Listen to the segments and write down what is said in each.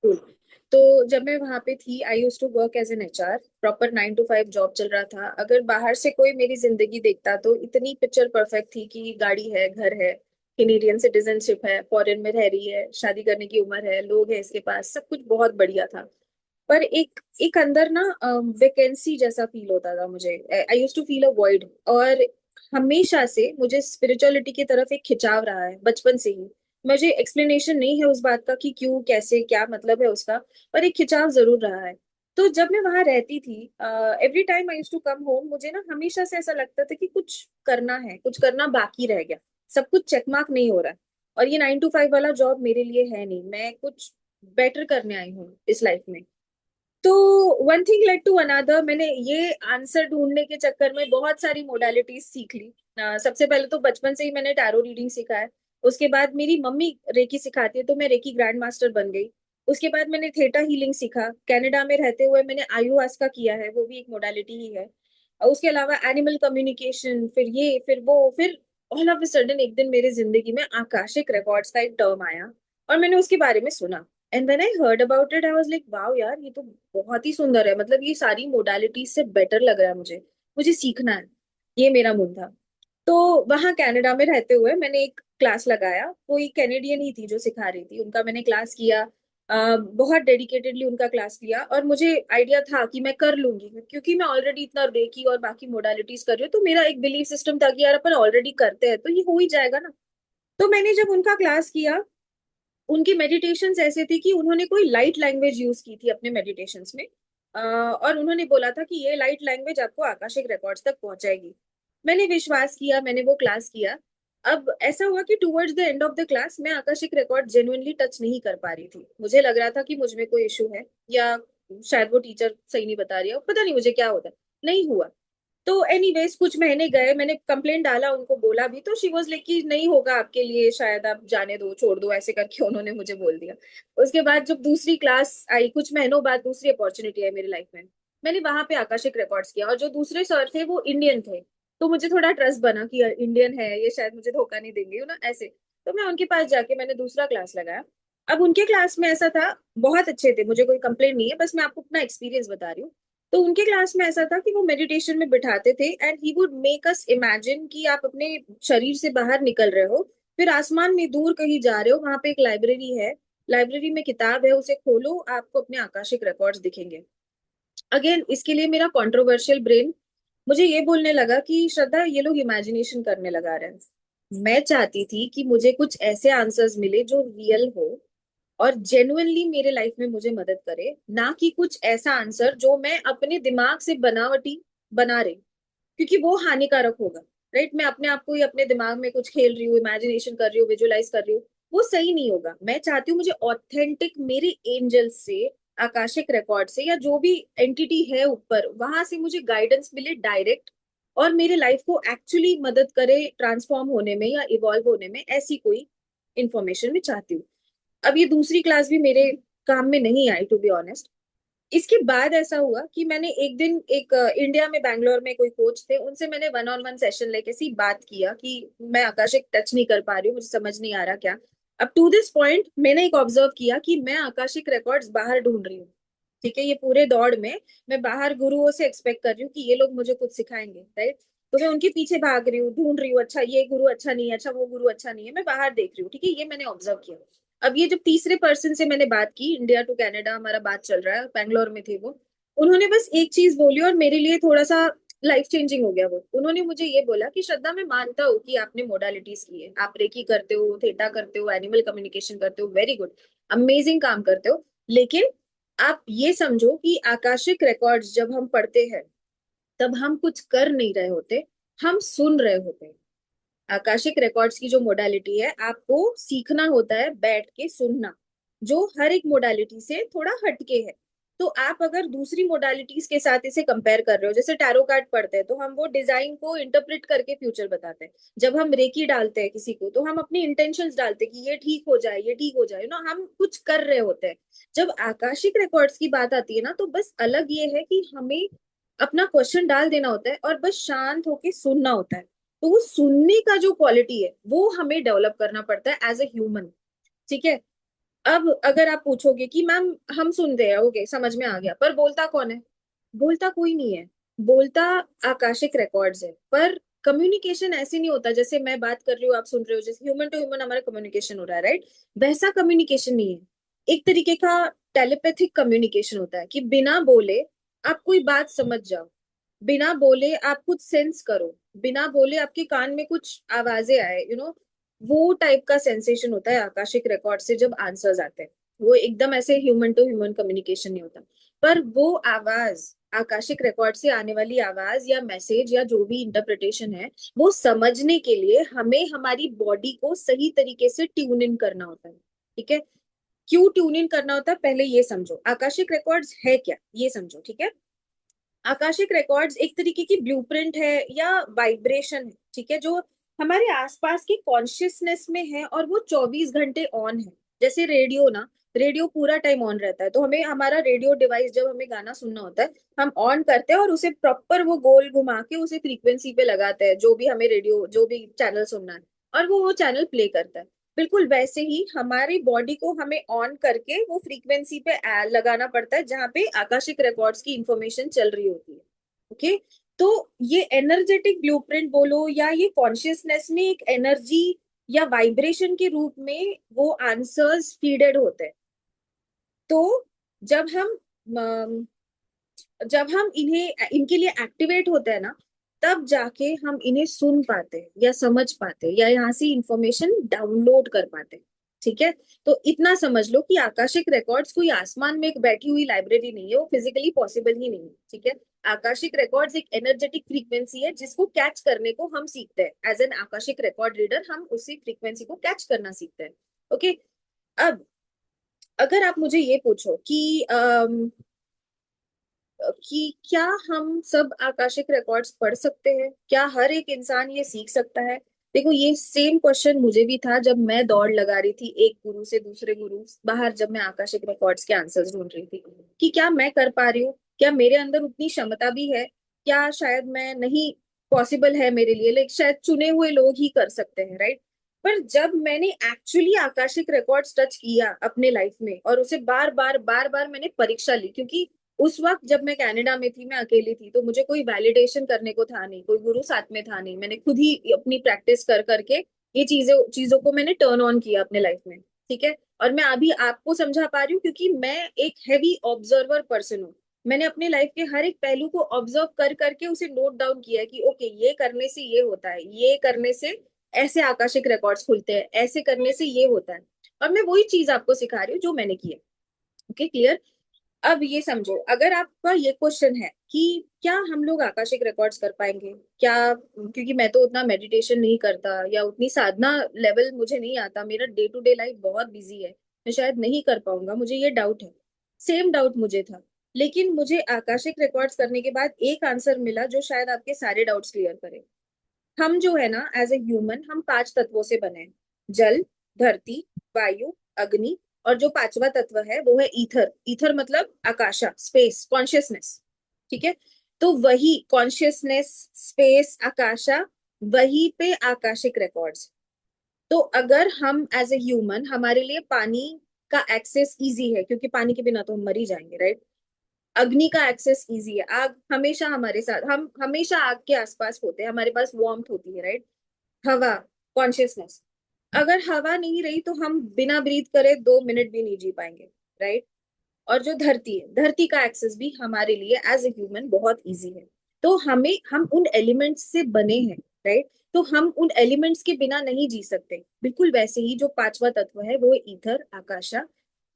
Cool. तो जब मैं वहां पे थी, I use to work as an HR. Proper 9 to 5 job चल रहा था। अगर बाहर से कोई मेरी जिंदगी देखता तो इतनी पिक्चर परफेक्ट थी कि गाड़ी है, घर है, कैनेडियन सिटीजनशिप है, फॉरेन में रह रही है, शादी करने की उम्र है, लोग हैं इसके पास, सब कुछ बहुत बढ़िया था। पर एक एक अंदर ना वेकेंसी जैसा फील होता था मुझे। I use to feel a void. और हमेशा से मुझे स्पिरिचुअलिटी की तरफ एक खिंचाव रहा है, बचपन से ही। मुझे एक्सप्लेनेशन नहीं है उस बात का कि क्यों, कैसे, क्या मतलब है उसका, पर एक खिंचाव जरूर रहा है। तो जब मैं वहां रहती थी, every time I use to come home, मुझे ना हमेशा से ऐसा लगता था कि कुछ करना है, कुछ करना बाकी रह गया, सब कुछ चेकमार्क नहीं हो रहा है। और ये 9 to 5 वाला जॉब मेरे लिए है नहीं, मैं कुछ बेटर करने आई हूँ इस लाइफ में। तो one thing led to another, मैंने ये आंसर ढूंढने के चक्कर में बहुत सारी मोडालिटीज सीख ली। सबसे पहले तो बचपन से ही मैंने टैरो रीडिंग सीखा है। उसके बाद मेरी मम्मी रेकी सिखाती है तो मैं रेकी ग्रैंड मास्टर बन गई। उसके बाद मैंने थेटा हीलिंग सीखा, कनाडा में रहते हुए मैंने आयुआस्का किया है, वो भी एक मोडालिटी ही है। और उसके अलावा एनिमल कम्युनिकेशन, फिर ये, फिर वो, फिर ऑल ऑफ अ सडन एक दिन मेरे जिंदगी में आकाशिक रिकॉर्ड्स का एक टर्म आया और मैंने उसके बारे में सुना। And when I heard about it I was like, wow यार, ये तो बहुत ही सुंदर है। मतलब ये सारी मोडालिटीज से बेटर लग रहा है मुझे, मुझे सीखना है। ये मेरा मन था। तो वहां कनाडा में रहते हुए मैंने एक क्लास लगाया, कोई कैनेडियन ही थी जो सिखा रही थी, उनका मैंने क्लास किया। बहुत डेडिकेटेडली उनका क्लास लिया और मुझे आइडिया था कि मैं कर लूंगी, क्योंकि मैं ऑलरेडी इतना रेकी और बाकी मोडालिटीज कर रही हूँ। तो मेरा एक बिलीफ सिस्टम था कि यार अपन ऑलरेडी करते हैं तो ये हो ही जाएगा ना। तो मैंने जब उनका क्लास किया, उनकी मेडिटेशंस ऐसे थी कि उन्होंने कोई लाइट लैंग्वेज यूज की थी अपने मेडिटेशंस में। और उन्होंने बोला था कि ये लाइट लैंग्वेज आपको आकाशिक रिकॉर्ड्स तक पहुंचाएगी। मैंने विश्वास किया, मैंने वो क्लास किया। अब ऐसा हुआ कि towards the end of the class मैं आकाशिक रिकॉर्ड जेन्युइनली टच नहीं कर पा रही थी। मुझे लग रहा था कि मुझ में कोई इशू है, या शायद वो टीचर सही नहीं बता रही है, पता नहीं मुझे क्या होता है। नहीं हुआ। तो एनीवेज कुछ महीने गए, मैंने कंप्लेंट डाला, उनको बोला भी, तो शी वाज लाइक कि नहीं होगा आपके लिए, शायद आप जाने दो, छोड़ दो, ऐसे करके उन्होंने मुझे बोल दिया। उसके बाद जब दूसरी क्लास आई, कुछ महीनों बाद दूसरी अपॉर्चुनिटी आई मेरी लाइफ में, मैंने वहां पे आकाशिक रिकॉर्ड्स किया। और जो दूसरे सर थे वो इंडियन थे, तो मुझे थोड़ा ट्रस्ट बना कि इंडियन है ये, शायद मुझे धोखा नहीं देंगे, ना ऐसे। तो मैं उनके पास जाके मैंने दूसरा क्लास लगाया। अब उनके क्लास में ऐसा था, बहुत अच्छे थे, मुझे कोई कंप्लेंट नहीं है, बस मैं आपको अपना एक्सपीरियंस बता रही हूँ। तो उनके क्लास में ऐसा था कि वो मेडिटेशन में बिठाते थे and he would make us imagine कि आप अपने शरीर से बाहर निकल रहे हो, फिर आसमान में दूर कहीं जा रहे हो, वहां पे एक लाइब्रेरी है, लाइब्रेरी में किताब है, उसे खोलो, आपको अपने आकाशिक रिकॉर्ड्स दिखेंगे। अगेन इसके लिए मेरा कंट्रोवर्शियल ब्रेन मुझे ये बोलने लगा कि श्रद्धा, ये लोग इमेजिनेशन करने लगा रहे हैं। मैं चाहती थी कि मुझे कुछ ऐसे आंसर्स मिले जो रियल हो और जेन्युइनली मेरे लाइफ में मुझे मदद करे, ना कि कुछ ऐसा आंसर जो मैं अपने दिमाग से बनावटी बना रही, क्योंकि वो हानिकारक होगा। राइट, मैं अपने आप को ही अपने दिमाग में कुछ खेल रही हूँ, इमेजिनेशन कर रही हूँ, विजुअलाइज कर रही हूँ, वो सही नहीं होगा। मैं चाहती हूँ मुझे ऑथेंटिक मेरे एंजल से, आकाशिक रिकॉर्ड से, या जो भी एंटिटी है ऊपर, वहां से मुझे गाइडेंस मिले डायरेक्ट, और मेरे लाइफ को एक्चुअली मदद करे ट्रांसफॉर्म होने में या इवॉल्व होने में, ऐसी कोई इंफॉर्मेशन मैं चाहती हूँ। अब ये दूसरी क्लास भी मेरे काम में नहीं आई, टू बी ऑनेस्ट। इसके बाद ऐसा हुआ कि मैंने एक दिन एक इंडिया में बैंगलोर में कोई कोच थे, उनसे मैंने वन ऑन वन सेशन लेके सी बात किया कि मैं आकाशिक टच नहीं कर पा रही हूँ, मुझे समझ नहीं आ रहा क्या। अब टू दिस पॉइंट मैंने एक ऑब्जर्व किया कि मैं आकाशिक रिकॉर्ड्स बाहर ढूंढ रही हूँ। ठीक है, ये पूरे दौड़ में मैं बाहर गुरुओं से एक्सपेक्ट कर रही हूँ कि ये लोग मुझे कुछ सिखाएंगे, राइट। तो मैं उनके पीछे भाग रही हूँ, ढूंढ रही हूँ, अच्छा ये गुरु अच्छा नहीं है, अच्छा वो गुरु अच्छा नहीं है, मैं बाहर देख रही हूँ। ठीक है, ये मैंने ऑब्जर्व किया। अब ये जब तीसरे पर्सन से मैंने बात की, इंडिया टू कनाडा हमारा बात चल रहा है, बैंगलोर में थे वो, उन्होंने बस एक चीज बोली और मेरे लिए थोड़ा सा लाइफ चेंजिंग हो गया वो। उन्होंने मुझे ये बोला कि श्रद्धा, मैं मानता हूँ कि आपने मोडालिटीज की है, आप रेकी करते हो, थेटा करते हो, एनिमल कम्युनिकेशन करते हो, वेरी गुड, अमेजिंग काम करते हो, लेकिन आप ये समझो कि आकाशिक रिकॉर्ड्स जब हम पढ़ते हैं तब हम कुछ कर नहीं रहे होते, हम सुन रहे होते हैं। आकाशिक रिकॉर्ड्स की जो मोडालिटी है, आपको सीखना होता है बैठ के सुनना, जो हर एक मोडालिटी से थोड़ा हटके है। तो आप अगर दूसरी मोडालिटीज के साथ इसे कंपेयर कर रहे हो, जैसे टैरो कार्ड पढ़ते हैं तो हम वो डिजाइन को इंटरप्रेट करके फ्यूचर बताते हैं। जब हम रेकी डालते हैं किसी को तो हम अपनी इंटेंशंस डालते हैं कि ये ठीक हो जाए, ये ठीक हो जाए ना, हम कुछ कर रहे होते हैं। जब आकाशिक रिकॉर्ड्स की बात आती है ना, तो बस अलग ये है कि हमें अपना क्वेश्चन डाल देना होता है और बस शांत होके सुनना होता है। तो वो सुनने का जो क्वालिटी है वो हमें डेवलप करना पड़ता है एज ए ह्यूमन। ठीक है। अब अगर आप पूछोगे कि मैम हम सुन रहे हैं, ओके समझ में आ गया, पर बोलता कौन है? बोलता कोई नहीं है। बोलता आकाशिक रिकॉर्ड्स है। पर कम्युनिकेशन ऐसे नहीं होता जैसे मैं बात कर रही हूँ आप सुन रहे हो, जैसे ह्यूमन टू ह्यूमन हमारा कम्युनिकेशन हो रहा है, राइट? वैसा कम्युनिकेशन नहीं है। एक तरीके का टेलीपैथिक कम्युनिकेशन होता है कि बिना बोले आप कोई बात समझ जाओ, बिना बोले आप कुछ सेंस करो, बिना बोले आपके कान में कुछ आवाजें आए, वो टाइप का सेंसेशन होता है आकाशिक रिकॉर्ड से जब आंसर्स आते हैं। वो एकदम ऐसे ह्यूमन टू ह्यूमन कम्युनिकेशन नहीं होता। पर वो आवाज, आकाशिक रिकॉर्ड से आने वाली आवाज या मैसेज या जो भी इंटरप्रिटेशन है, वो समझने के लिए हमें हमारी बॉडी को सही तरीके से ट्यून इन करना होता है। ठीक है? क्यों ट्यून इन करना होता है पहले ये समझो। आकाशिक रिकॉर्ड्स है क्या ये समझो, ठीक है? आकाशिक रिकॉर्ड्स एक तरीके की ब्लूप्रिंट है या वाइब्रेशन है, ठीक है, जो हमारे आसपास की कॉन्शियसनेस में है और वो 24 घंटे ऑन है। जैसे रेडियो ना, रेडियो पूरा टाइम ऑन रहता है, तो हमें हमारा रेडियो डिवाइस जब हमें गाना सुनना होता है, हम ऑन करते हैं और उसे प्रॉपर वो गोल घुमा के उसे फ्रीक्वेंसी पे लगाते हैं, जो भी हमें रेडियो जो भी चैनल सुनना है, और वो चैनल प्ले करता है। बिल्कुल वैसे ही हमारी बॉडी को हमें ऑन करके वो फ्रीक्वेंसी पे लगाना पड़ता है जहाँ पे आकाशिक रिकॉर्ड्स की इंफॉर्मेशन चल रही होती है। ओके? तो ये एनर्जेटिक ब्लूप्रिंट बोलो या ये कॉन्शियसनेस में एक एनर्जी या वाइब्रेशन के रूप में वो आंसर्स फीडेड होते हैं। तो जब हम अम, जब हम इन्हें इनके लिए एक्टिवेट होते हैं ना, तब जाके हम इन्हें सुन पाते हैं या समझ पाते हैं या यहाँ से इंफॉर्मेशन डाउनलोड कर पाते हैं। ठीक है? तो इतना समझ लो कि आकाशिक रिकॉर्ड्स कोई आसमान में एक बैठी हुई लाइब्रेरी नहीं है, वो फिजिकली पॉसिबल ही नहीं है। ठीक है? आकाशिक रिकॉर्ड्स एक एनर्जेटिक फ्रीक्वेंसी है जिसको कैच करने को हम सीखते हैं। As an Akashic record reader हम उसी फ्रीक्वेंसी को कैच करना सीखते हैं। ओके? अब अगर आप मुझे ये पूछो कि क्या हम सब आकाशिक रिकॉर्ड्स पढ़ सकते हैं, क्या हर एक इंसान ये सीख सकता है? देखो ये सेम क्वेश्चन मुझे भी था जब मैं दौड़ लगा रही थी एक गुरु से दूसरे गुरु बाहर, जब मैं आकाशिक रिकॉर्ड्स के आंसर्स ढूंढ रही थी कि क्या मैं कर पा रही हूँ, क्या मेरे अंदर उतनी क्षमता भी है, क्या शायद मैं नहीं, पॉसिबल है मेरे लिए, लेकिन शायद चुने हुए लोग ही कर सकते हैं, राइट? पर जब मैंने एक्चुअली आकाशिक रिकॉर्ड्स टच किया अपने लाइफ में और उसे बार बार मैंने परीक्षा ली, क्योंकि उस वक्त जब मैं कनाडा में थी मैं अकेली थी, तो मुझे कोई वैलिडेशन करने को था नहीं, कोई गुरु साथ में था नहीं, मैंने खुद ही अपनी प्रैक्टिस कर करके ये चीजों चीजों को मैंने टर्न ऑन किया अपने लाइफ में। ठीक है? और मैं अभी आपको समझा पा रही हूँ क्योंकि मैं एक हैवी ऑब्जर्वर पर्सन हूँ। मैंने अपने लाइफ के हर एक पहलू को ऑब्जर्व कर करके उसे नोट डाउन किया है कि ओके ये करने से ये होता है, ये करने से ऐसे आकाशिक रिकॉर्ड्स खुलते हैं, ऐसे करने से ये होता है। और मैं वही चीज आपको सिखा रही हूँ जो मैंने किया। Okay, clear? अब ये समझो, अगर आपका ये क्वेश्चन है कि क्या हम लोग आकाशिक रिकॉर्ड्स कर पाएंगे क्या, क्योंकि मैं तो उतना मेडिटेशन नहीं करता या उतनी साधना लेवल मुझे नहीं आता, मेरा डे टू डे लाइफ बहुत बिजी है, मैं शायद नहीं कर पाऊंगा, मुझे ये डाउट है। सेम डाउट मुझे था। लेकिन मुझे आकाशिक रिकॉर्ड्स करने के बाद एक आंसर मिला जो शायद आपके सारे डाउट्स क्लियर करे। हम जो है ना एज ए ह्यूमन, हम 5 तत्वों से बने हैं। जल, धरती, वायु, अग्नि, और जो पांचवा तत्व है वो है ईथर। ईथर मतलब आकाशा, स्पेस, कॉन्शियसनेस। ठीक है? तो वही कॉन्शियसनेस, स्पेस, आकाशा, वही पे आकाशिक रिकॉर्ड्स। तो अगर हम एज ए ह्यूमन, हमारे लिए पानी का एक्सेस इजी है क्योंकि पानी के बिना तो हम मर ही जाएंगे, राइट? अग्नि का एक्सेस इजी है, आग हमेशा हमारे साथ, हम हमेशा आग के आसपास होते हैं, हमारे पास वार्मथ होती है, राइट? हवा, कॉन्शियसनेस। अगर हवा नहीं रही तो हम बिना ब्रीथ करे 2 मिनट भी नहीं जी पाएंगे, राइट? और जो धरती है, धरती का एक्सेस भी हमारे लिए एज ए ह्यूमन बहुत इजी है। तो हमें, हम उन एलिमेंट्स से बने हैं, राइट? तो हम उन एलिमेंट्स के बिना नहीं जी सकते। बिल्कुल वैसे ही जो पांचवा तत्व है वो ईथर, आकाशा,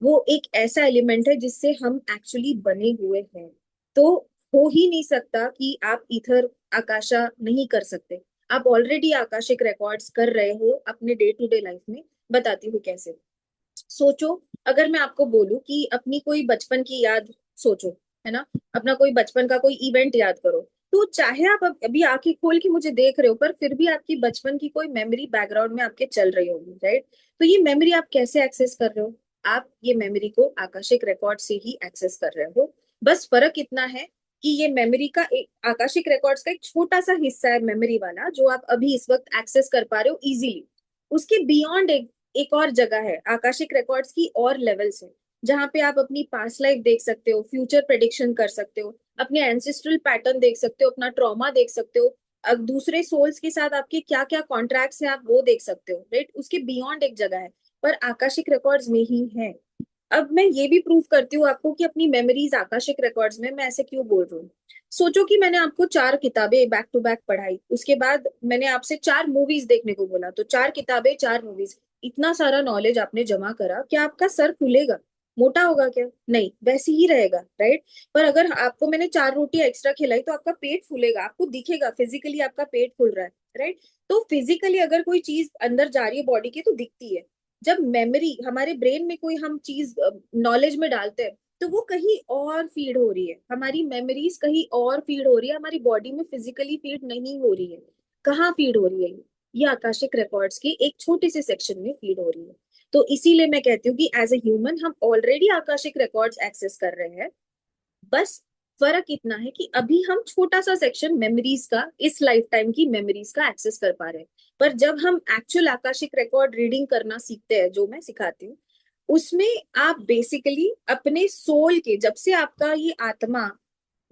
वो एक ऐसा एलिमेंट है जिससे हम एक्चुअली बने हुए हैं। तो हो ही नहीं सकता कि आप ईथर, आकाशा नहीं कर सकते। आप ऑलरेडी आकाशिक रिकॉर्ड्स कर रहे हो अपने डे टू डे लाइफ में। बताती हूँ कैसे। सोचो, अगर मैं आपको बोलूं कि अपनी कोई बचपन की याद सोचो, है ना, अपना कोई बचपन का कोई इवेंट याद करो, तो चाहे आप अभी आंखें खोल के मुझे देख रहे हो, पर फिर भी आपकी बचपन की कोई मेमोरी बैकग्राउंड में आपके चल रही होगी, राइट? तो ये मेमोरी आप कैसे एक्सेस कर रहे हो? आप ये मेमोरी को आकाशिक रिकॉर्ड से ही एक्सेस कर रहे हो। बस फर्क इतना है कि ये मेमोरी का एक, आकाशिक रिकॉर्ड्स का एक छोटा सा हिस्सा है मेमोरी वाला जो आप अभी इस वक्त एक्सेस कर पा रहे हो इजीली। उसके बियॉन्ड एक और जगह है, आकाशिक रिकॉर्ड्स की और लेवल्स है, जहाँ पे आप अपनी पास्ट लाइफ देख सकते हो, फ्यूचर प्रेडिक्शन कर सकते हो, अपने एंसेस्ट्रल पैटर्न देख सकते हो, अपना ट्रॉमा देख सकते हो, अब दूसरे सोल्स के साथ आपके क्या क्या कॉन्ट्रैक्ट्स हैं आप वो देख सकते हो, राइट? उसके बियॉन्ड एक जगह है, पर आकाशिक रिकॉर्ड्स में ही है। अब मैं ये भी प्रूव करती हूँ आपको कि अपनी मेमोरीज आकाशिक रिकॉर्ड्स में, मैं ऐसे क्यों बोल रही हूँ। सोचो कि मैंने आपको 4 किताबें बैक टू बैक पढ़ाई, उसके बाद मैंने आपसे 4 मूवीज देखने को बोला, तो 4 किताबें 4 मूवीज, इतना सारा नॉलेज आपने जमा करा, क्या आपका सर फूलेगा? मोटा होगा क्या? नहीं, वैसे ही रहेगा, राइट? पर अगर आपको मैंने 4 रोटियां एक्स्ट्रा खिलाई तो आपका पेट फूलेगा, आपको दिखेगा फिजिकली आपका पेट फूल रहा है, राइट? तो फिजिकली अगर कोई चीज अंदर जा रही है बॉडी के तो दिखती है। जब मेमोरी हमारे ब्रेन में कोई हम चीज नॉलेज में डालते हैं, तो वो कहीं और फीड हो रही है, हमारी मेमोरीज कहीं और फीड हो रही है, हमारी बॉडी में फिजिकली फीड नहीं हो रही है। कहाँ फीड हो रही है ये आकाशिक रिकॉर्ड्स के एक छोटे से सेक्शन में फीड हो रही है। तो इसीलिए मैं कहती हूँ कि एज ए ह्यूमन हम ऑलरेडी आकाशिक रिकॉर्ड्स एक्सेस कर रहे हैं, बस फर्क इतना है कि अभी हम छोटा सा सेक्शन मेमोरीज का, इस लाइफ टाइम की मेमोरीज का एक्सेस कर पा रहे हैं। पर जब हम एक्चुअल आकाशिक रिकॉर्ड रीडिंग करना सीखते हैं, जो मैं सिखाती हूँ, उसमें आप बेसिकली अपने सोल के, जब से आपका ये आत्मा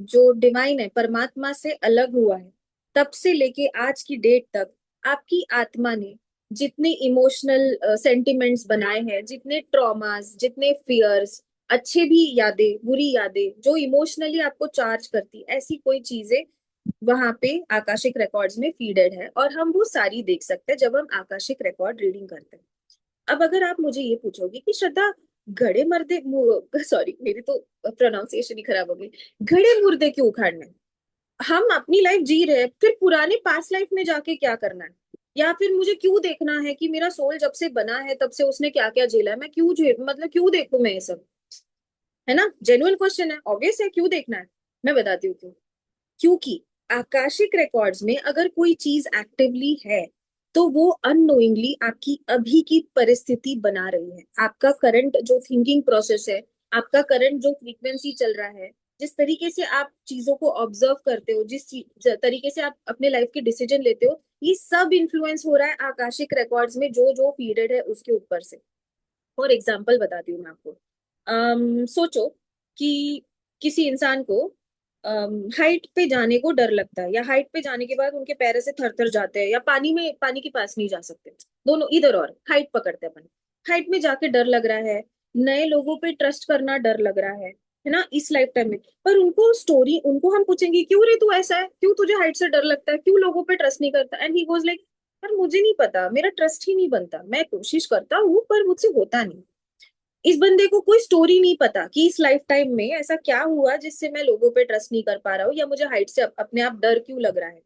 जो डिवाइन है, परमात्मा से अलग हुआ है, तब से लेके आज की डेट तक आपकी आत्मा ने जितने इमोशनल सेंटिमेंट्स बनाए हैं, जितने ट्रॉमास, जितने फियर्स, अच्छे भी यादें बुरी यादें जो इमोशनली आपको चार्ज करती, ऐसी कोई चीजें वहां पे आकाशिक रिकॉर्ड्स में फीडेड है, और हम वो सारी देख सकते हैं जब हम आकाशिक रिकॉर्ड रीडिंग करते हैं। अब अगर आप मुझे ये पूछोगे कि श्रद्धा, घड़े मर्दे, सॉरी मेरी तो प्रोनाउंसिएशन ही खराब हो गई, घड़े मुर्दे क्यों उखाड़ने हैं? हम अपनी लाइफ जी रहे हैं, फिर पुराने पास्ट लाइफ में जाके क्या करना है? या फिर मुझे क्यों देखना है कि मेरा सोल जब से बना है तब से उसने क्या क्या झेला है, मैं क्यों मतलब क्यों देखूं मैं ये सब? है ना, जेन्युइन क्वेश्चन है, ऑब्वियस है, क्यों देखना है? मैं बताती हूँ क्यों। क्योंकि आकाशिक रिकॉर्ड्स में अगर कोई चीज एक्टिवली है, तो वो अननोइंगली आपकी अभी की परिस्थिति बना रही है, आपका करंट जो थिंकिंग प्रोसेस है, आपका करंट जो फ्रीक्वेंसी चल रहा है, जिस तरीके से आप चीजों को ऑब्जर्व करते हो, तरीके से आप अपने लाइफ के डिसीजन लेते हो, ये सब इन्फ्लुएंस हो रहा है आकाशिक रिकॉर्ड्स में जो जो फीडेड है उसके ऊपर से। फॉर एग्जाम्पल बताती हूँ मैं आपको। सोचो कि किसी इंसान को हाइट पे जाने को डर लगता है, या हाइट पे जाने के बाद उनके पैर से थर थर जाते हैं, या पानी के पास नहीं जा सकते, दोनों इधर, और हाइट पकड़ते हैं अपन, हाइट में जाके डर लग रहा है, नए लोगों पे ट्रस्ट करना डर लग रहा है ना, इस लाइफ टाइम में। पर उनको हम पूछेंगे, क्यों रे तू ऐसा है, क्यों तुझे हाइट से डर लगता है, क्यों लोगों पे ट्रस्ट नहीं करता? एंड ही गोज लाइक, पर मुझे नहीं पता, मेरा ट्रस्ट ही नहीं बनता, मैं कोशिश करता हूँ पर मुझसे होता नहीं। इस बंदे को कोई स्टोरी नहीं पता कि इस लाइफ टाइम में ऐसा क्या हुआ जिससे मैं लोगों पे ट्रस्ट नहीं कर पा रहा हूँ, या मुझे हाइट से अपने आप डर क्यों लग रहा है।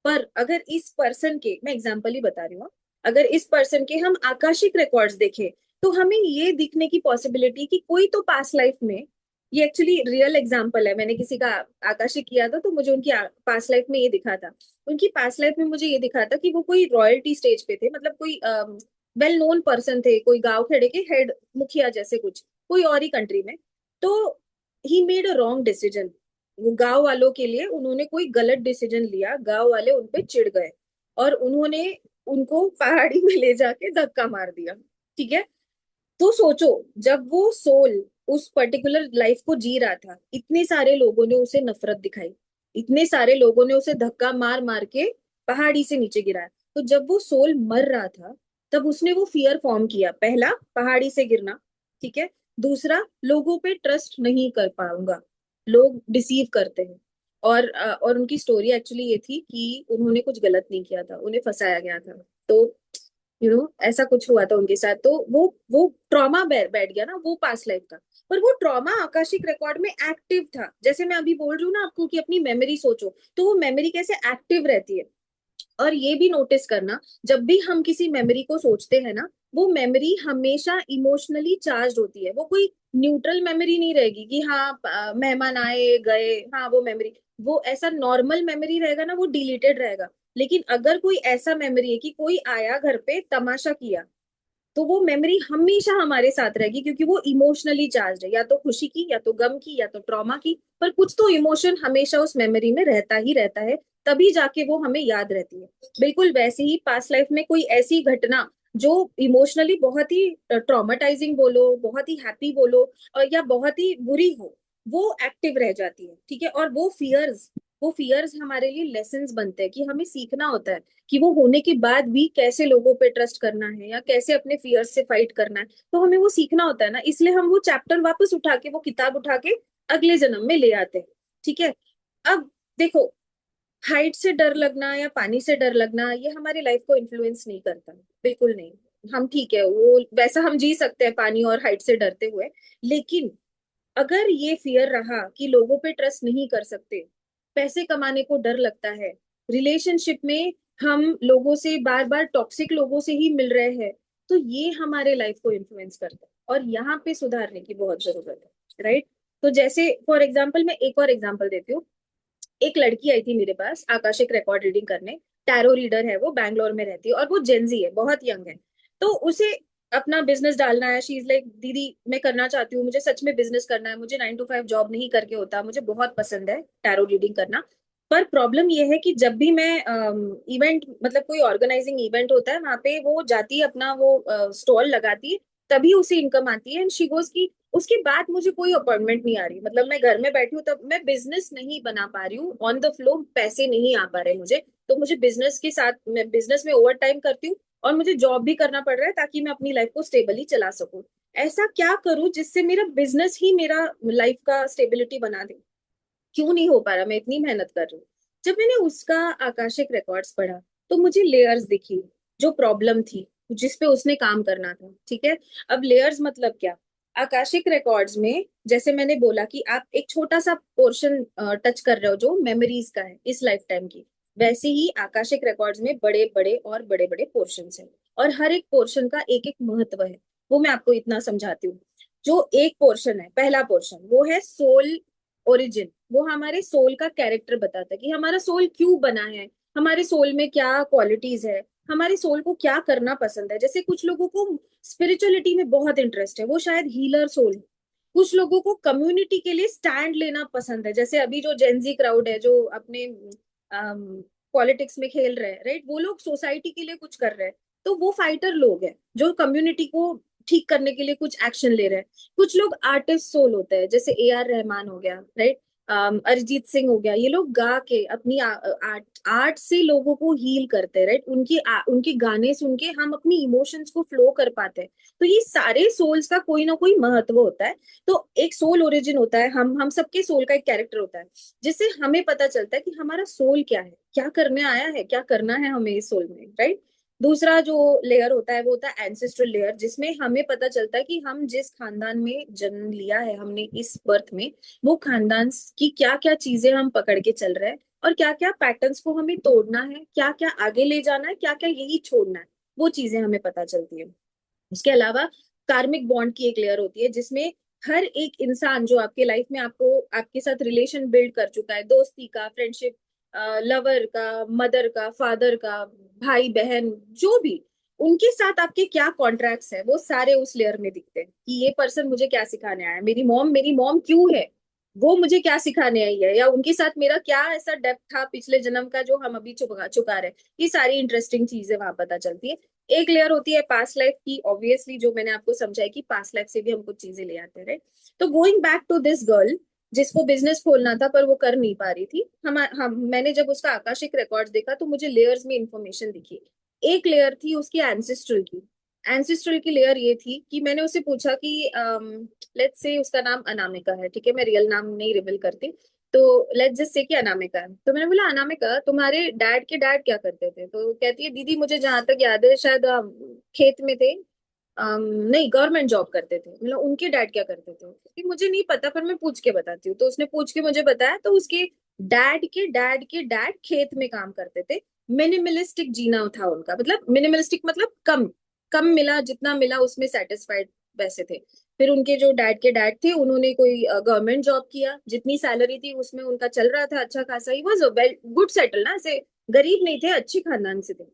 पर अगर इस पर्सन के, मैं एग्जांपल ही बता रही हूँ, अगर इस पर्सन के हम आकाशिक रिकॉर्ड्स देखें, तो हमें ये दिखने की पॉसिबिलिटी कि कोई तो पास्ट लाइफ में, ये एक्चुअली रियल एग्जांपल है, मैंने किसी का आकाशिक किया था तो मुझे उनकी पास्ट लाइफ में ये दिखा था। उनकी पास्ट लाइफ में मुझे ये दिखा था कि वो कोई रॉयल्टी स्टेज पे थे, मतलब कोई वेल नोन पर्सन थे, कोई गांव खेड़े के हेड मुखिया जैसे कुछ, कोई और ही कंट्री में। तो he made a wrong decision, गांव वालों के लिए उन्होंने कोई गलत डिसीजन लिया, गांव वाले उनपे चिढ़ गए, और उन्होंने उनको पहाड़ी में ले जाके धक्का मार दिया। ठीक है, तो सोचो, जब वो सोल उस पर्टिकुलर लाइफ को जी रहा था, इतने सारे लोगों ने उसे नफरत दिखाई, इतने सारे लोगों ने उसे धक्का मार मार के पहाड़ी से नीचे गिराया। तो जब वो सोल मर रहा था, तब उसने वो फियर फॉर्म किया, पहला पहाड़ी से गिरना, ठीक है, दूसरा लोगों पे ट्रस्ट नहीं कर पाऊंगा, लोग डिसीव करते हैं। और उनकी स्टोरी एक्चुअली ये थी कि उन्होंने कुछ गलत नहीं किया था, उन्हें फंसाया गया था। तो ऐसा कुछ हुआ था उनके साथ, तो वो ट्रॉमा बैठ गया ना, वो पास्ट लाइफ का। पर वो ट्रॉमा आकाशिक रिकॉर्ड में एक्टिव था, जैसे मैं अभी बोल रही हूँ ना आपको कि अपनी मेमोरी सोचो, तो वो मेमोरी कैसे एक्टिव रहती है। और ये भी नोटिस करना, जब भी हम किसी मेमोरी को सोचते हैं ना, वो मेमोरी हमेशा इमोशनली चार्ज होती है, वो कोई न्यूट्रल मेमोरी नहीं रहेगी कि हाँ मेहमान आए गए, हाँ वो मेमोरी, वो ऐसा नॉर्मल मेमोरी रहेगा ना, वो डिलीटेड रहेगा। लेकिन अगर कोई ऐसा मेमोरी है कि कोई आया घर पे तमाशा किया, तो वो मेमोरी हमेशा हमारे साथ रहेगी, क्योंकि वो इमोशनली चार्ज है, या तो खुशी की, या तो गम की, या तो ट्रॉमा की, पर कुछ तो इमोशन हमेशा उस मेमोरी में रहता ही रहता है, तभी जाके वो हमें याद रहती है। बिल्कुल वैसे ही पास्ट लाइफ में कोई ऐसी घटना जो इमोशनली बहुत ही ट्रॉमेटाइजिंग बोलो, बहुत ही हैप्पी बोलो, या बहुत ही बुरी हो, वो एक्टिव रह जाती है। ठीक है, और वो फियर्स हमारे लिए लेसन्स बनते हैं कि हमें सीखना होता है कि वो होने के बाद भी कैसे लोगों पे ट्रस्ट करना है या कैसे अपने फियर्स से फाइट करना है। तो हमें वो सीखना होता है ना, इसलिए हम वो चैप्टर वापस उठा के, वो किताब उठा के अगले जन्म में ले आते हैं। ठीक है। अब देखो, हाइट से डर लगना या पानी से डर लगना ये हमारी लाइफ को इन्फ्लुएंस नहीं करता, बिल्कुल नहीं। हम ठीक है, वो वैसा हम जी सकते हैं पानी और हाइट से डरते हुए। लेकिन अगर ये फियर रहा कि लोगों पे ट्रस्ट नहीं कर सकते, पैसे कमाने को डर लगता है, रिलेशनशिप में हम लोगों से बार बार टॉक्सिक लोगों से ही मिल रहे हैं, तो ये हमारे लाइफ को इन्फ्लुएंस करता है और यहाँ पे सुधारने की बहुत जरूरत है, राइट। तो जैसे फॉर एग्जाम्पल, मैं एक और एग्जाम्पल देती हूँ। एक लड़की आई थी मेरे पास आकाशिक रिकॉर्ड रीडिंग करने। टैरो रीडर है, वो बैंगलोर में रहती है और वो जेंजी है, बहुत यंग है। तो उसे अपना बिजनेस डालना है। शी इज लाइक, दीदी मैं करना चाहती हूँ, मुझे सच में बिजनेस करना है, मुझे 9 to 5 जॉब नहीं करके होता, मुझे बहुत पसंद है टैरो रीडिंग करना। पर प्रॉब्लम ये है कि जब भी मैं इवेंट, मतलब कोई ऑर्गेनाइजिंग इवेंट होता है, वहां पे वो जाती है, अपना वो स्टॉल लगाती है, तभी उसे इनकम आती है। एंड शी गोज की उसके बाद मुझे कोई अपॉइंटमेंट नहीं आ रही, मतलब मैं घर में बैठी हूँ, तब मैं बिजनेस नहीं बना पा रही हूँ, ऑन द फ्लो पैसे नहीं आ पा रहे मुझे। तो मुझे बिजनेस के साथ, मैं बिजनेस में ओवर टाइम करती हूँ और मुझे जॉब भी करना पड़ रहा है ताकि मैं अपनी लाइफ को स्टेबली चला सकूं। ऐसा क्या करूं जिससे मेरा बिजनेस ही मेरा लाइफ का स्टेबिलिटी बना दे? क्यों नहीं हो पा रहा? मैं इतनी मेहनत कर रही हूँ। जब मैंने उसका आकाशिक रिकॉर्ड्स पढ़ा, तो मुझे लेयर्स दिखी, जो प्रॉब्लम थी जिस पे उसने काम करना था। ठीक है। अब लेयर्स मतलब क्या? आकाशिक रिकॉर्ड्स में, जैसे मैंने बोला कि आप एक छोटा सा पोर्शन टच कर रहे हो जो मेमोरीज का है इस लाइफ टाइम की, वैसे ही आकाशिक रिकॉर्ड्स में बड़े बड़े और बड़े बड़े पोर्शन हैं, और हर एक पोर्शन का एक एक महत्व है। वो मैं आपको इतना समझाती हूँ। जो एक पोर्शन है, पहला पोर्शन, वो है सोल ओरिजिन। वो हमारे सोल का कैरेक्टर बताता है कि हमारा सोल क्यों बना है, हमारे सोल में क्या क्वालिटीज है, हमारे सोल को क्या करना पसंद है। जैसे कुछ लोगों को स्पिरिचुअलिटी में बहुत इंटरेस्ट है, वो शायद हीलर सोल है। कुछ लोगों को कम्युनिटी के लिए स्टैंड लेना पसंद है, जैसे अभी जो जेंजी क्राउड है, जो अपने पॉलिटिक्स में खेल रहे हैं, राइट, वो लोग सोसाइटी के लिए कुछ कर रहे हैं। तो वो फाइटर लोग हैं जो कम्युनिटी को ठीक करने के लिए कुछ एक्शन ले रहे हैं। कुछ लोग आर्टिस्ट सोल होते हैं, जैसे A R रहमान हो गया, राइट, अरिजीत सिंह हो गया। ये लोग गा के अपनी आर्ट आर्ट से लोगों को हील करते हैं, राइट। उनके गाने सुन के हम अपनी इमोशंस को फ्लो कर पाते हैं। तो ये सारे सोल्स का कोई ना कोई महत्व होता है। तो एक सोल ओरिजिन होता है, हम सबके सोल का एक कैरेक्टर होता है, जिससे हमें पता चलता है कि हमारा सोल क्या है, क्या करने आया है, क्या करना है हमें इस सोल में, राइट। दूसरा जो लेयर होता है वो होता है एंसेस्ट्रल लेयर, जिसमें हमें पता चलता है कि हम जिस खानदान में जन्म लिया है हमने इस बर्थ में, वो खानदान की क्या क्या चीजें हम पकड़ के चल रहे हैं, और क्या क्या पैटर्न्स को हमें तोड़ना है, क्या क्या आगे ले जाना है, क्या क्या यही छोड़ना है। वो चीजें हमें पता चलती है। उसके अलावा कार्मिक बॉन्ड की एक लेयर होती है, जिसमें हर एक इंसान जो आपके लाइफ में आपको, आपके साथ रिलेशन बिल्ड कर चुका है, दोस्ती का, फ्रेंडशिप, लवर का, मदर का, फादर का, भाई बहन, जो भी, उनके साथ आपके क्या कॉन्ट्रैक्ट्स है, वो सारे उस लेयर में दिखते हैं कि ये पर्सन मुझे क्या सिखाने आया है, मेरी मॉम क्यों है, वो मुझे क्या सिखाने आई है, या उनके साथ मेरा क्या ऐसा डेप्थ था पिछले जन्म का जो हम अभी चुका चुका रहे। ये सारी इंटरेस्टिंग चीजें वहां पता चलती है। एक लेयर होती है पास्ट लाइफ की, ऑब्वियसली, जो मैंने आपको समझाई कि पास्ट लाइफ से भी हम कुछ चीजें ले आते रहे। तो going back to this girl, जिसको बिजनेस खोलना था पर वो कर नहीं पा रही थी, हम मैंने जब उसका आकाशिक रिकॉर्ड्स देखा तो मुझे लेयर्स में इंफॉर्मेशन दिखी। एक लेयर थी उसकी एंसेस्ट्रल की। एंसेस्ट्रल की लेयर ये थी कि मैंने उससे पूछा कि लेट्स से उसका नाम अनामिका है, ठीक है, मैं रियल नाम नहीं रिवील करती। तो लेट्स जस्ट से कि अनामिका है। तो मैंने बोला, अनामिका तुम्हारे डैड के डैड क्या करते थे? तो कहती है, दीदी मुझे जहां तक याद है शायद खेत में थे। नहीं, गवर्नमेंट जॉब करते थे। मतलब उनके डैड क्या करते थे कि मुझे नहीं पता, पर मैं पूछ के बताती हूँ। तो उसने पूछ के मुझे बताया, तो उसके डैड खेत में काम करते थे। मिनिमलिस्टिक जीना था उनका, मतलब मिनिमलिस्टिक मतलब कम कम मिला, जितना मिला उसमें सेटिस्फाइड वैसे थे। फिर उनके जो डैड के डैड थे, उन्होंने कोई गवर्नमेंट जॉब किया, जितनी सैलरी थी उसमें उनका चल रहा था अच्छा खासा, he was well good settle ना, ऐसे गरीब नहीं थे, अच्छी खानदान से थे।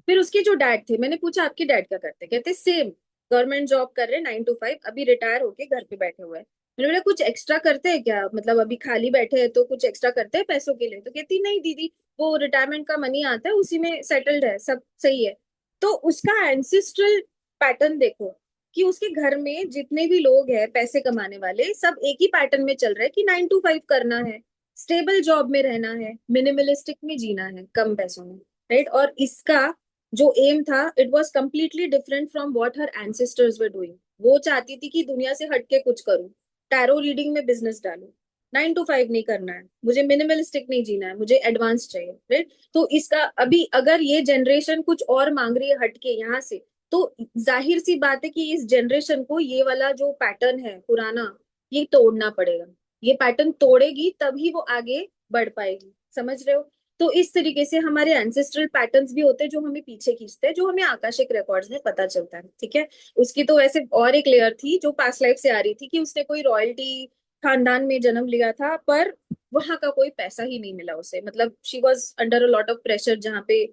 फिर उसके जो डैड थे, मैंने पूछा आपके डैड क्या करते? कहते सेम, गवर्नमेंट जॉब कर रहे, 9 to 5, अभी रिटायर होके घर पे बैठे हुए हैं। मैंने बोला, कुछ एक्स्ट्रा करते हैं क्या? मतलब अभी खाली बैठे हैं तो कुछ एक्स्ट्रा करते हैं पैसों के लिए? तो कहती, नहीं दीदी, वो रिटायरमेंट का मनी आता है, उसी में सेटल्ड है, सब सही है। तो उसका एंसिस्ट्रल पैटर्न देखो कि उसके घर में जितने भी लोग हैं पैसे कमाने वाले, सब एक ही पैटर्न में चल रहे हैं कि 9 to 5 करना है, स्टेबल जॉब में रहना है, मिनिमलिस्टिक में जीना है, कम पैसों में, राइट। और इसका जो एम था, it was completely different from what her ancestors were doing. वो चाहती थी कि दुनिया से हटके कुछ करूं, टैरो रीडिंग में बिजनेस डालूं, 9 to 5 नहीं करना है मुझे, मिनिमलिस्टिक नहीं जीना है मुझे, एडवांस चाहिए, राइट। तो इसका अभी अगर ये जनरेशन कुछ और मांग रही है हटके यहाँ से, तो जाहिर सी बात है कि इस जनरेशन को ये वाला जो पैटर्न है पुराना, ये तोड़ना पड़ेगा। ये पैटर्न तोड़ेगी तभी वो आगे बढ़ पाएगी, समझ रहे हो। तो इस तरीके से हमारे एंसेस्ट्रल पैटर्न्स भी होते हैं जो हमें पीछे खींचते हैं, जो हमें आकाशिक रिकॉर्ड्स में पता चलता है, ठीक है। उसकी तो वैसे और एक लेयर थी जो पास्ट लाइफ से आ रही थी, कि उसने कोई रॉयल्टी खानदान में जन्म लिया था, पर वहां का कोई पैसा ही नहीं मिला उसे, मतलब she was under a lot of pressure, जहाँ पे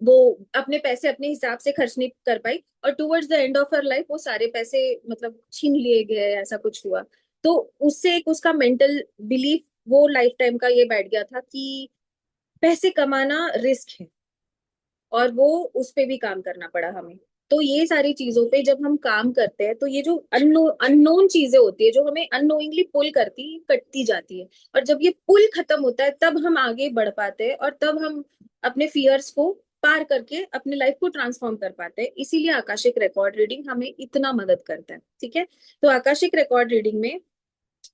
वो अपने पैसे अपने हिसाब से खर्च नहीं कर पाई, और towards the end of her life वो सारे पैसे मतलब छीन लिए गए, ऐसा कुछ हुआ। तो उससे एक उसका मेंटल बिलीफ वो लाइफ टाइम का ये बैठ गया था कि पैसे कमाना रिस्क है, और वो उस पे भी काम करना पड़ा हमें। तो ये सारी चीजों पे जब हम काम करते हैं, तो ये जो अननोन चीजें होती है जो हमें अननोइंगली पुल करती कटती जाती है, और जब ये पुल खत्म होता है तब हम आगे बढ़ पाते हैं, और तब हम अपने फियर्स को पार करके अपने लाइफ को ट्रांसफॉर्म कर पाते हैं। इसीलिए आकाशिक रिकॉर्ड रीडिंग हमें इतना मदद करता है, ठीक है। तो आकाशिक रिकॉर्ड रीडिंग में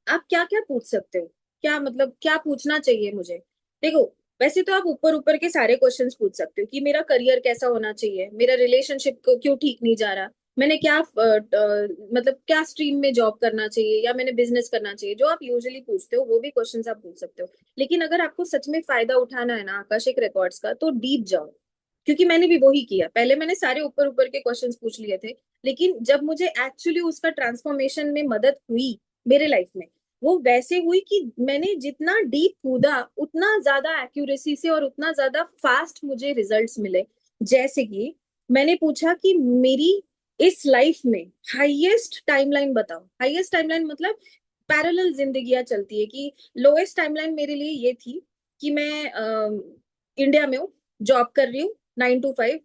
आप क्या क्या पूछ सकते हो, क्या मतलब क्या पूछना चाहिए मुझे। देखो, वैसे तो आप ऊपर ऊपर के सारे क्वेश्चंस पूछ सकते हो कि मेरा करियर कैसा होना चाहिए, मेरा रिलेशनशिप को क्यों ठीक नहीं जा रहा, मैंने क्या मतलब क्या स्ट्रीम में जॉब करना चाहिए, या मैंने बिजनेस करना चाहिए, जो आप यूजुअली पूछते हो वो भी क्वेश्चंस आप पूछ सकते हो। लेकिन अगर आपको सच में फायदा उठाना है ना आकाशिक रिकॉर्ड्स का, तो डीप जाओ। क्योंकि मैंने भी वही किया, पहले मैंने सारे ऊपर ऊपर के क्वेश्चंस पूछ लिए थे, लेकिन जब मुझे एक्चुअली उसका ट्रांसफॉर्मेशन में मदद हुई मेरे लाइफ में, वो वैसे हुई कि मैंने जितना डीप कूदा उतना ज्यादा एक्यूरेसी से और उतना ज्यादा फास्ट मुझे रिजल्ट्स मिले। जैसे कि मैंने पूछा कि मेरी इस लाइफ में हाईएस्ट टाइमलाइन बताओ। हाईएस्ट टाइमलाइन मतलब पैरेलल जिंदगियां चलती है, कि लोएस्ट टाइमलाइन मेरे लिए ये थी कि मैं इंडिया में हूँ, जॉब कर रही हूँ 9 to 5,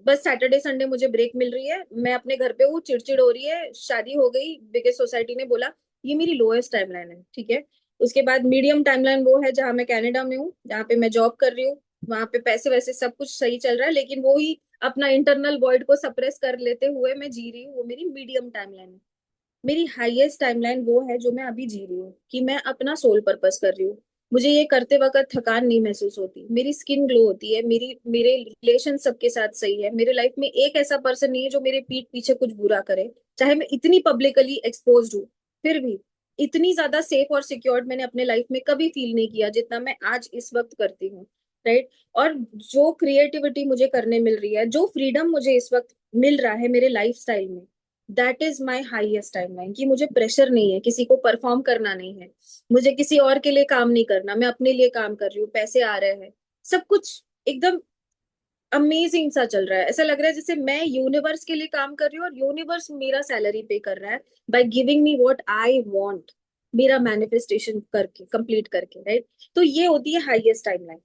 बस सैटरडे संडे मुझे ब्रेक मिल रही है, मैं अपने घर पे हूँ, चिड़चिड़ हो रही है, शादी हो गई बिकॉज सोसाइटी ने बोला। ये मेरी लोएस्ट टाइमलाइन है, ठीक है। उसके बाद मीडियम टाइमलाइन वो है जहां मैं कनाडा में हूँ, जहाँ पे मैं जॉब कर रही हूँ, वहां पे पैसे वैसे सब कुछ सही चल रहा है, लेकिन वो ही अपना इंटरनल वॉइड को सप्रेस कर लेते हुए मैं जी रही हूँ, वो मेरी मीडियम टाइमलाइन है। मेरी हाईएस्ट टाइमलाइन वो है जो मैं अभी जी रही हूँ, कि मैं अपना सोल पर्पस कर रही हूँ, मुझे ये करते वक्त थकान नहीं महसूस होती, मेरी स्किन ग्लो होती है, मेरी मेरे रिलेशन सबके साथ सही है, मेरे लाइफ में एक ऐसा पर्सन नहीं है जो मेरे पीठ पीछे कुछ बुरा करे, चाहे मैं इतनी पब्लिकली एक्सपोज्ड हूँ, फिर भी इतनी ज्यादा सेफ और सिक्योर्ड मैंने अपने लाइफ में कभी फील नहीं किया जितना मैं आज इस वक्त करती हूँ, राइट। और जो क्रिएटिविटी मुझे करने मिल रही है, जो फ्रीडम मुझे इस वक्त मिल रहा है मेरे लाइफ स्टाइल में, that is my highest timeline. कि मुझे प्रेशर नहीं है, किसी को परफॉर्म करना नहीं है, मुझे किसी और के लिए काम नहीं करना, मैं अपने लिए काम कर रही हूँ, पैसे आ रहे हैं, सब कुछ एकदम अमेजिंग सा चल रहा है। ऐसा लग रहा है जैसे मैं यूनिवर्स के लिए काम कर रही हूँ और यूनिवर्स मेरा सैलरी पे कर रहा है by giving me what I want, मेरा मैनिफेस्टेशन करके कंप्लीट करके, राइट। तो ये होती है हाईएस्ट टाइमलाइन।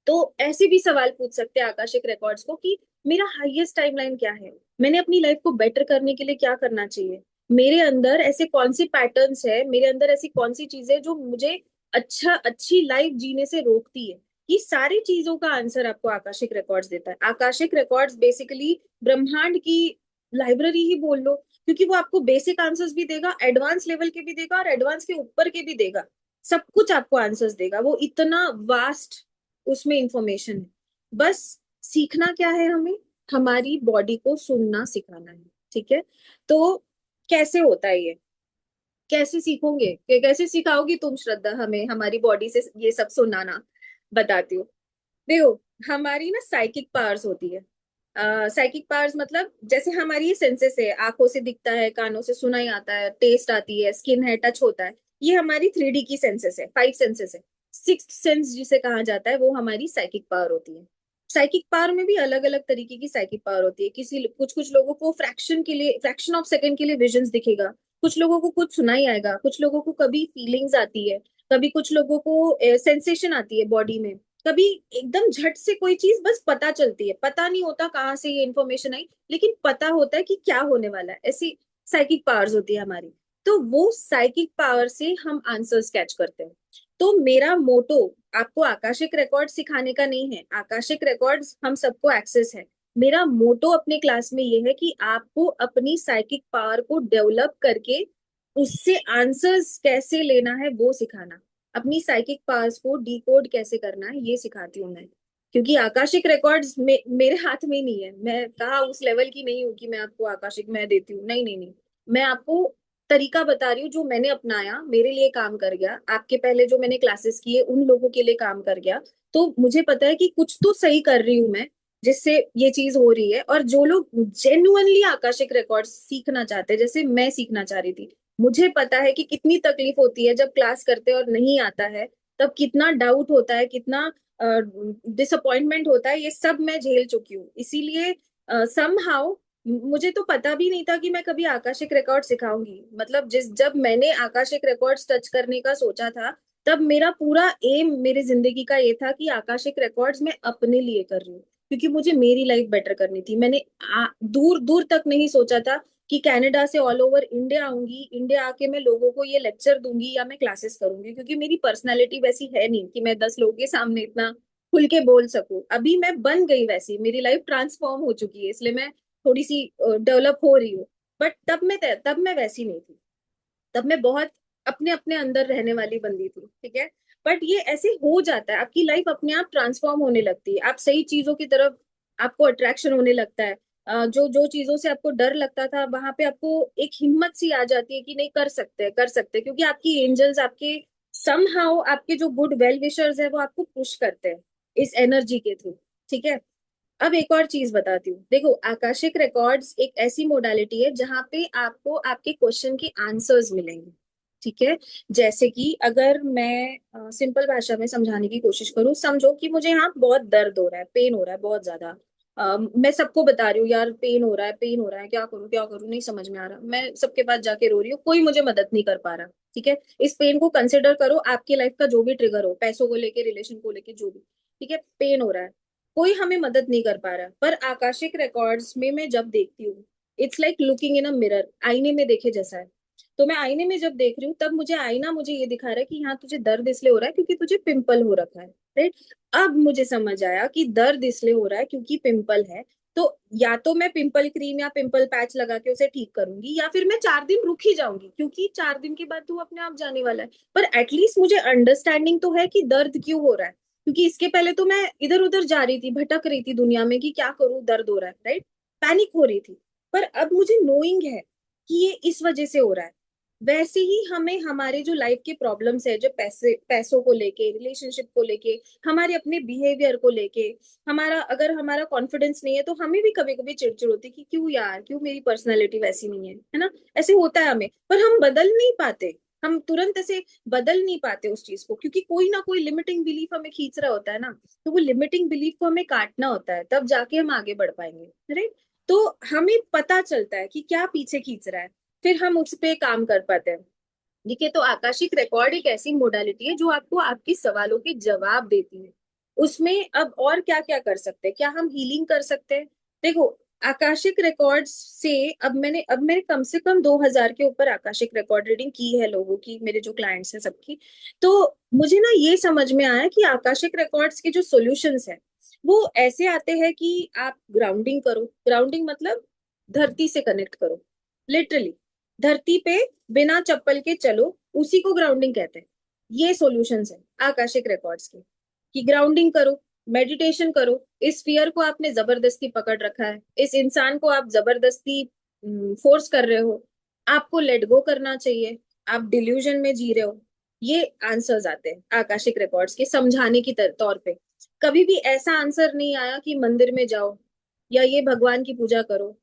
तो ऐसे भी सवाल पूछ सकते हैं आकाशिक रिकॉर्ड्स को कि मेरा हाईएस्ट टाइमलाइन क्या है, मैंने अपनी लाइफ को बेटर करने के लिए क्या करना चाहिए, मेरे अंदर ऐसे कौन सी पैटर्न्स है, मेरे अंदर ऐसी कौन सी चीजें जो मुझे अच्छी लाइफ जीने से रोकती है। ये सारी चीजों का आंसर आपको आकाशिक रिकॉर्ड्स देता है। आकाशिक रिकॉर्ड्स बेसिकली ब्रह्मांड की लाइब्रेरी ही बोल लो, क्योंकि वो आपको बेसिक आंसर्स भी देगा, एडवांस लेवल के भी देगा, और एडवांस के ऊपर के भी देगा, सब कुछ आपको आंसर्स देगा। वो इतना वास्ट उसमें इंफॉर्मेशन है। बस सीखना क्या है हमें, हमारी बॉडी को सुनना सिखाना है, ठीक है। तो कैसे होता है ये, कैसे सीखोगे, कैसे सिखाओगी तुम श्रद्धा हमें हमारी बॉडी से ये सब सुनाना। बताती हूँ, देखो, हमारी ना साइकिक पावर्स होती है। साइकिक पावर्स मतलब जैसे हमारी सेंसेस है, आंखों से दिखता है, कानों से सुनाई आता है, टेस्ट आती है, स्किन है, टच होता है, ये हमारी 3D की सेंसेस है, 5 सेंसेस है। सिक्स्थ सेंस जिसे कहा जाता है वो हमारी साइकिक पावर होती है। साइकिक पावर में भी अलग अलग तरीके की साइकिक पावर होती है। किसी कुछ कुछ लोगों को फ्रैक्शन ऑफ सेकंड के लिए विजन्स दिखेगा, कुछ लोगों को कुछ सुनाई आएगा, कुछ लोगों को कभी फीलिंग्स आती है, कभी कुछ लोगों को सेंसेशन आती है बॉडी में, कभी एकदम झट से कोई चीज बस पता चलती है, पता नहीं होता कहाँ से ये इन्फॉर्मेशन आई, लेकिन पता होता है कि क्या होने वाला है। ऐसी साइकिक पावर्स होती है हमारी। तो वो साइकिक पावर से हम आंसर्स कैच करते हैं। तो मेरा मोटो आपको आकाशिक रिकॉर्ड सिखाने का नहीं है, आकाशिक रिकॉर्ड्स हम सबको एक्सेस है। मेरा मोटो अपने क्लास में ये है कि आपको अपनी साइकिक पावर को डेवलप करके उससे आंसर्स कैसे लेना है वो सिखाना, अपनी साइकिक पावर्स को डिकोड कैसे करना है ये सिखाती हूँ मैं। क्योंकि आकाशिक रिकॉर्ड्स मेरे हाथ में ही नहीं है, मैं कहा उस लेवल की नहीं हूँ कि मैं आपको आकाशिक मैं देती हूँ, नहीं नहीं नहीं। मैं आपको तरीका बता रही हूँ जो मैंने अपनाया, मेरे लिए काम कर गया, आपके पहले जो मैंने क्लासेस किए उन लोगों के लिए काम कर गया। तो मुझे पता है कि कुछ तो सही कर रही हूँ मैं, जिससे ये चीज हो रही है। और जो लोग जेन्युइनली आकाशिक रिकॉर्ड्स सीखना चाहते हैं, जैसे मैं सीखना चाह रही थी, मुझे पता है कि कितनी तकलीफ होती है जब क्लास करते हैं और नहीं आता है, तब कितना डाउट होता है, कितना डिसअपॉइंटमेंट होता है, ये सब मैं झेल चुकी हूँ। इसीलिए समहाउ मुझे तो पता भी नहीं था कि मैं कभी आकाशिक रिकॉर्ड सिखाऊंगी। मतलब जब मैंने आकाशिक रिकॉर्ड्स टच करने का सोचा था, तब मेरा पूरा एम मेरी जिंदगी का ये था कि आकाशिक रिकॉर्ड्स मैं अपने लिए कर रही हूँ, क्योंकि मुझे मेरी लाइफ बेटर करनी थी। मैंने दूर दूर तक नहीं सोचा था कि कनाडा से ऑल ओवर इंडिया आऊंगी, इंडिया आके मैं लोगों को ये लेक्चर दूंगी या मैं क्लासेस करूंगी, क्योंकि मेरी पर्सनैलिटी वैसी है नहीं कि मैं 10 लोगों के सामने इतना खुल के बोल सकूं। अभी मैं बन गई वैसी, मेरी लाइफ ट्रांसफॉर्म हो चुकी है, इसलिए मैं थोड़ी सी डेवलप हो रही हूँ। बट तब मैं वैसी नहीं थी। तब मैं बहुत अपने अपने अंदर रहने वाली बंदी थी, ठीक है। बट ये ऐसे हो जाता है, आपकी लाइफ अपने आप ट्रांसफॉर्म होने लगती है, आप सही चीजों की तरफ आपको अट्रैक्शन होने लगता है। जो जो चीजों से आपको डर लगता था, वहां पे आपको एक हिम्मत सी आ जाती है कि नहीं, कर सकते हैं कर सकते हैं, क्योंकि आपकी एंजल्स आपके समहाउ आपके जो गुड वेल विशर्स है वो आपको पुश करते हैं इस एनर्जी के थ्रू, ठीक है। अब एक और चीज बताती हूँ, देखो आकाशिक रिकॉर्ड्स एक ऐसी मोडालिटी है जहां पे आपको आपके क्वेश्चन के आंसर्स मिलेंगे, ठीक है। जैसे कि अगर मैं सिंपल भाषा में समझाने की कोशिश करूँ, समझो कि मुझे यहाँ बहुत दर्द हो रहा है, पेन हो रहा है बहुत ज्यादा। मैं सबको बता रही हूँ यार पेन हो रहा है, पेन हो रहा है, क्या करूँ क्या करूँ, नहीं समझ में आ रहा, मैं सबके पास जाके रो रही हूँ, कोई मुझे मदद नहीं कर पा रहा, ठीक है। इस पेन को कंसिडर करो आपकी लाइफ का जो भी ट्रिगर हो, पैसों को लेके, रिलेशन को लेके, जो भी, ठीक है। पेन हो रहा है, कोई हमें मदद नहीं कर पा रहा, पर आकाशिक रिकॉर्ड्स में मैं जब देखती हूँ, it's like looking in a mirror, आईने में देखे जैसा है। तो मैं आईने में जब देख रही हूँ, तब मुझे आईना मुझे ये दिखा रहा है कि हाँ तुझे दर्द इसलिए हो रहा है क्योंकि तुझे पिंपल हो रखा है, राइट। अब मुझे समझ आया कि दर्द इसलिए हो रहा है क्योंकि पिंपल है। तो या तो मैं पिंपल क्रीम या पिंपल पैच लगा के उसे ठीक करूंगी, या फिर मैं 4 दिन रुक ही जाऊंगी, क्योंकि 4 दिन के बाद तू अपने आप जाने वाला है। पर एटलीस्ट मुझे अंडरस्टैंडिंग तो है कि दर्द क्यों हो रहा है, क्योंकि इसके पहले तो मैं इधर उधर जा रही थी, भटक रही थी दुनिया में कि क्या करूं, दर्द हो रहा है, राइट, पैनिक हो रही थी। पर अब मुझे नोइंग है कि ये इस वजह से हो रहा है। वैसे ही हमें हमारे जो लाइफ के प्रॉब्लम्स है, जो पैसों को लेके, रिलेशनशिप को लेके, हमारे अपने बिहेवियर को लेके, हमारा अगर हमारा कॉन्फिडेंस नहीं है तो हमें भी कभी कभी चिड़चिड़ होती है कि क्यों यार, क्यों मेरी पर्सनैलिटी वैसी नहीं है ना। ऐसे होता है हमें, पर हम बदल नहीं पाते, हम तुरंत ऐसे बदल नहीं पाते उस चीज को, क्योंकि कोई ना कोई लिमिटिंग बिलीफ हमें खींच रहा होता है ना। तो वो लिमिटिंग बिलीफ को हमें काटना होता है, तब जाके हम आगे बढ़ पाएंगे, राइट। तो हमें पता चलता है कि क्या पीछे खींच रहा है, फिर हम उस पे काम कर पाते हैं। ठीक है। तो आकाशिक रिकॉर्ड एक ऐसी मोडालिटी है जो आपको आपके सवालों के जवाब देती है। उसमें अब और क्या क्या कर सकते हैं, क्या हम हीलिंग कर सकते हैं। देखो आकाशिक रिकॉर्ड्स से अब मैंने कम से कम 2000 के ऊपर आकाशिक रिकॉर्ड रीडिंग की है लोगों की, मेरे जो क्लाइंट्स हैं सबकी। तो मुझे ना ये समझ में आया कि आकाशिक रिकॉर्ड्स के जो सॉल्यूशंस है वो ऐसे आते हैं कि आप ग्राउंडिंग करो, ग्राउंडिंग मतलब धरती से कनेक्ट करो, लिटरली धरती पे बिना चप्पल के चलो, उसी को ग्राउंडिंग कहते हैं। ये सॉल्यूशंस है आकाशिक रिकॉर्ड्स के, कि ग्राउंडिंग करो, मेडिटेशन करो। इस फियर को आपने जबरदस्ती पकड़ रखा है, इस इंसान को आप जबरदस्ती फोर्स कर रहे हो, आपको लेट गो करना चाहिए, आप डिल्यूजन में जी रहे हो। ये आंसर्स आते हैं आकाशिक रिकॉर्ड्स के समझाने की तौर पे। कभी भी ऐसा आंसर नहीं आया कि मंदिर में जाओ, या ये भगवान की पूजा करो,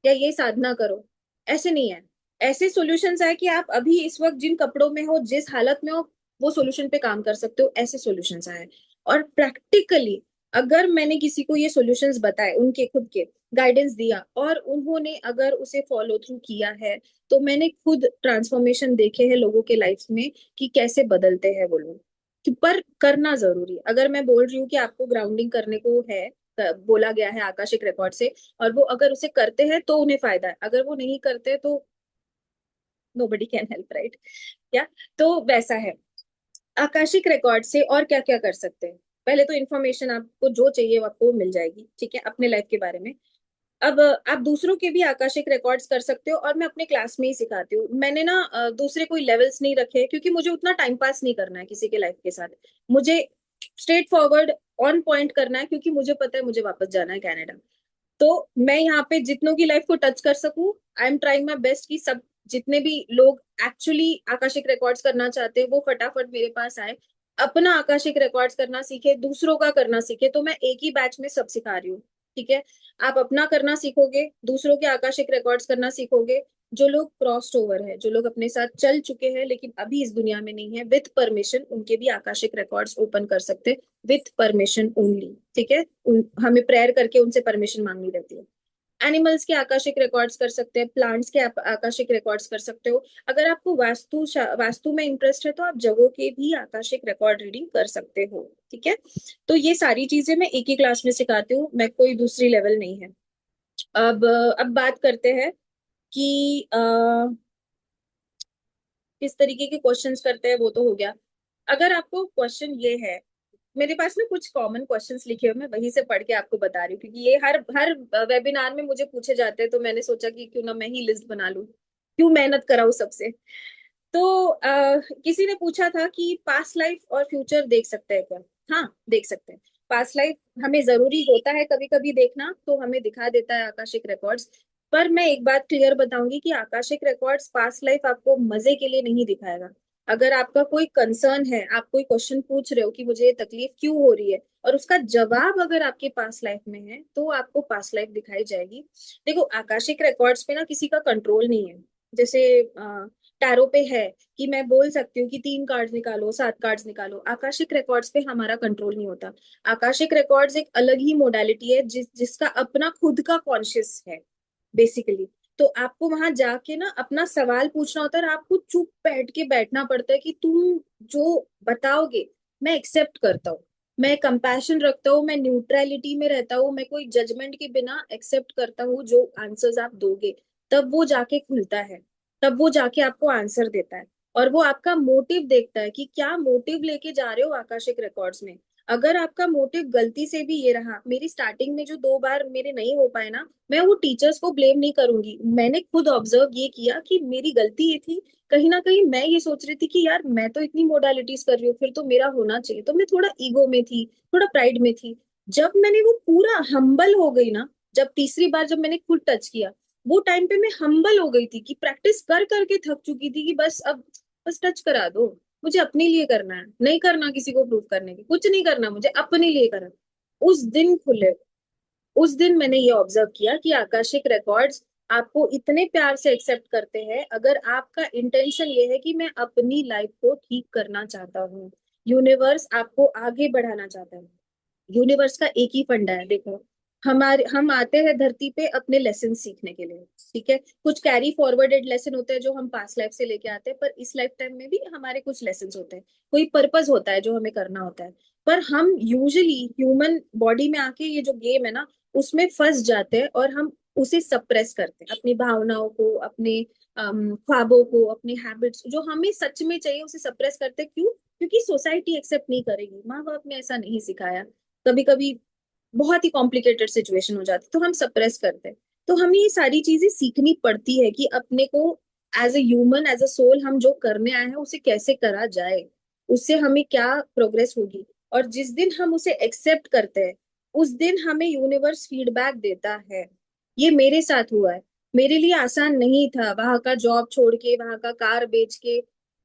या ये साधना करो, ऐसे नहीं है। ऐसे सॉल्यूशंस है कि आप अभी इस वक्त जिन कपड़ों में हो, जिस हालत में हो, वो सॉल्यूशन पे काम कर सकते हो, ऐसे सॉल्यूशंस आए। और प्रैक्टिकली अगर मैंने किसी को ये सॉल्यूशंस बताए, उनके खुद के गाइडेंस दिया, और उन्होंने अगर उसे फॉलो थ्रू किया है, तो मैंने खुद ट्रांसफॉर्मेशन देखे हैं लोगों के लाइफ में कि कैसे बदलते हैं वो लोग। पर करना जरूरी है। अगर मैं बोल रही हूँ कि आपको ग्राउंडिंग करने को है, बोला गया है आकाशिक रिकॉर्ड से, और वो अगर उसे करते हैं तो उन्हें फायदा है, अगर वो नहीं करते तो नोबडी कैन हेल्प, राइट? क्या? तो वैसा है। आकाशिक रिकॉर्ड से और क्या क्या कर सकते हैं? पहले तो इन्फॉर्मेशन आपको जो चाहिए वो आपको मिल जाएगी, ठीक है, अपने लाइफ के बारे में। अब आप दूसरों के भी आकाशिक रिकॉर्ड्स कर सकते हो, और मैं अपने क्लास में ही सिखाती हूँ। मैंने ना दूसरे कोई लेवल्स नहीं रखे, क्योंकि मुझे उतना टाइम पास नहीं करना है किसी के लाइफ के साथ। मुझे स्ट्रेट फॉरवर्ड ऑन पॉइंट करना है, क्योंकि मुझे पता है मुझे वापस जाना है कनाडा। तो मैं यहाँ पे जितनों की लाइफ को टच कर सकूं, I am trying my best कि सब जितने भी लोग एक्चुअली आकाशिक रिकॉर्ड्स करना चाहते हैं वो फटाफट मेरे पास आए, अपना आकाशिक रिकॉर्ड्स करना सीखे, दूसरों का करना सीखे। तो मैं एक ही बैच में सब सिखा रही हूँ, ठीक है? आप अपना करना सीखोगे, दूसरों के आकाशिक रिकॉर्ड्स करना सीखोगे। जो लोग क्रॉस्ड ओवर है, जो लोग अपने साथ चल चुके हैं लेकिन अभी इस दुनिया में नहीं है, विथ परमिशन उनके भी आकाशिक रिकॉर्ड्स ओपन कर सकते हैं, विथ परमिशन ओनली, ठीक है? हमें प्रेयर करके उनसे परमिशन मांगनी रहती है। एनिमल्स के आकाशिक रिकॉर्ड्स कर सकते हैं, प्लांट्स के आकाशिक रिकॉर्ड्स कर सकते हो। अगर आपको वास्तु में इंटरेस्ट है तो आप जगहों के भी आकाशिक रिकॉर्ड रीडिंग कर सकते हो, ठीक है? तो ये सारी चीजें मैं एक ही क्लास में सिखाती हूँ, मैं कोई दूसरी लेवल नहीं है। अब बात करते हैं कि किस तरीके के क्वेश्चंस करते हैं, वो तो हो गया। अगर आपको क्वेश्चन ये है, मेरे पास ना कुछ कॉमन क्वेश्चंस लिखे हुए, मैं वहीं से पढ़ के आपको बता रही हूँ, क्योंकि ये हर हर वेबिनार में मुझे पूछे जाते हैं, तो मैंने सोचा कि क्यों ना मैं ही लिस्ट बना लूं, क्यों मेहनत कराऊं सबसे। तो किसी ने पूछा था कि पास्ट लाइफ और फ्यूचर देख सकते हैं क्या? हाँ, देख सकते हैं। पास्ट लाइफ हमें जरूरी होता है कभी कभी देखना, तो हमें दिखा देता है आकाशिक रिकॉर्ड्स। पर मैं एक बात क्लियर बताऊंगी कि आकाशिक रिकॉर्ड्स पास्ट लाइफ आपको मजे के लिए नहीं दिखाएगा। अगर आपका कोई कंसर्न है, आप कोई क्वेश्चन पूछ रहे हो कि मुझे ये तकलीफ क्यों हो रही है, और उसका जवाब अगर आपके पास्ट लाइफ में है, तो आपको पास्ट लाइफ दिखाई जाएगी। देखो, आकाशिक रिकॉर्ड्स पे ना किसी का कंट्रोल नहीं है। जैसे टैरो पे है कि मैं बोल सकती हूँ कि 3 कार्ड्स निकालो, 7 कार्ड्स निकालो, आकाशिक रिकॉर्ड्स पे हमारा कंट्रोल नहीं होता। आकाशिक रिकॉर्ड्स एक अलग ही मोडालिटी है, जिसका अपना खुद का कॉन्शियस है बेसिकली। तो आपको वहां जाके ना अपना सवाल पूछना होता है, और आपको चुप बैठ के बैठना पड़ता है कि तुम जो बताओगे मैं एक्सेप्ट करता हूँ, मैं कंपैशन रखता हूँ, मैं न्यूट्रलिटी में रहता हूँ, मैं कोई जजमेंट के बिना एक्सेप्ट करता हूँ जो आंसर्स आप दोगे। तब वो जाके खुलता है, तब वो जाके आपको आंसर देता है। और वो आपका मोटिव देखता है कि क्या मोटिव लेके जा रहे हो आकाशिक रिकॉर्ड्स में। अगर आपका मोटिव गलती से भी ये रहा, मेरी स्टार्टिंग में जो 2 बार मेरे नहीं हो पाए ना, मैं वो टीचर्स को ब्लेम नहीं करूंगी। मैंने खुद ऑब्जर्व ये किया कि मेरी गलती ये थी, कहीं ना कहीं मैं ये सोच रही थी कि यार मैं तो इतनी मोडालिटीज कर रही हूँ, फिर तो मेरा होना चाहिए, तो मैं थोड़ा ईगो में थी, थोड़ा प्राइड में थी। जब मैंने वो पूरा हम्बल हो गई ना, जब तीसरी बार जब मैंने खुद टच किया, वो टाइम पे मैं हम्बल हो गई थी कि प्रैक्टिस कर करके थक चुकी थी, कि बस अब बस टच करा दो, मुझे अपने लिए करना है, नहीं करना किसी को प्रूव करने की, कुछ नहीं करना, मुझे अपने लिए करना। उस दिन खुले, उस दिन मैंने ये ऑब्जर्व किया कि आकाशिक रिकॉर्ड्स आपको इतने प्यार से एक्सेप्ट करते हैं, अगर आपका इंटेंशन ये है कि मैं अपनी लाइफ को ठीक करना चाहता हूँ। यूनिवर्स आपको आगे बढ़ाना चाहता है। यूनिवर्स का एक ही फंडा है, देखो, हम आते हैं धरती पे अपने लेसन सीखने के लिए, ठीक है? कुछ कैरी फॉरवर्डेड लेसन होते हैं जो हम पास्ट लाइफ से लेके आते हैं, पर इस लाइफ टाइम में भी हमारे कुछ लेसन होते हैं, कोई पर्पस होता है जो हमें करना होता है। पर हम यूजुअली ह्यूमन बॉडी में आके ये जो गेम है ना, उसमें फंस जाते हैं, और हम उसे सप्रेस करते हैं, अपनी भावनाओं को, अपने ख्वाबों को, अपनी हैबिट्स जो हमें सच में चाहिए उसे सप्रेस करते हैं। क्यों? क्योंकि सोसाइटी एक्सेप्ट नहीं करेगी, माँ बाप ने ऐसा नहीं सिखाया, कभी कभी बहुत ही कॉम्प्लिकेटेड सिचुएशन हो जाती, तो हम सप्रेस करते हैं। तो हमें ये सारी चीजें सीखनी पड़ती है कि अपने को as a human, as a soul, हम जो करने आए हैं उसे कैसे करा जाए, उससे हमें क्या प्रोग्रेस होगी। और जिस दिन हम उसे एक्सेप्ट करते हैं, उस दिन हमें यूनिवर्स फीडबैक देता है। ये मेरे साथ हुआ है। मेरे लिए आसान नहीं था वहां का जॉब छोड़ के, वहां का कार बेच के,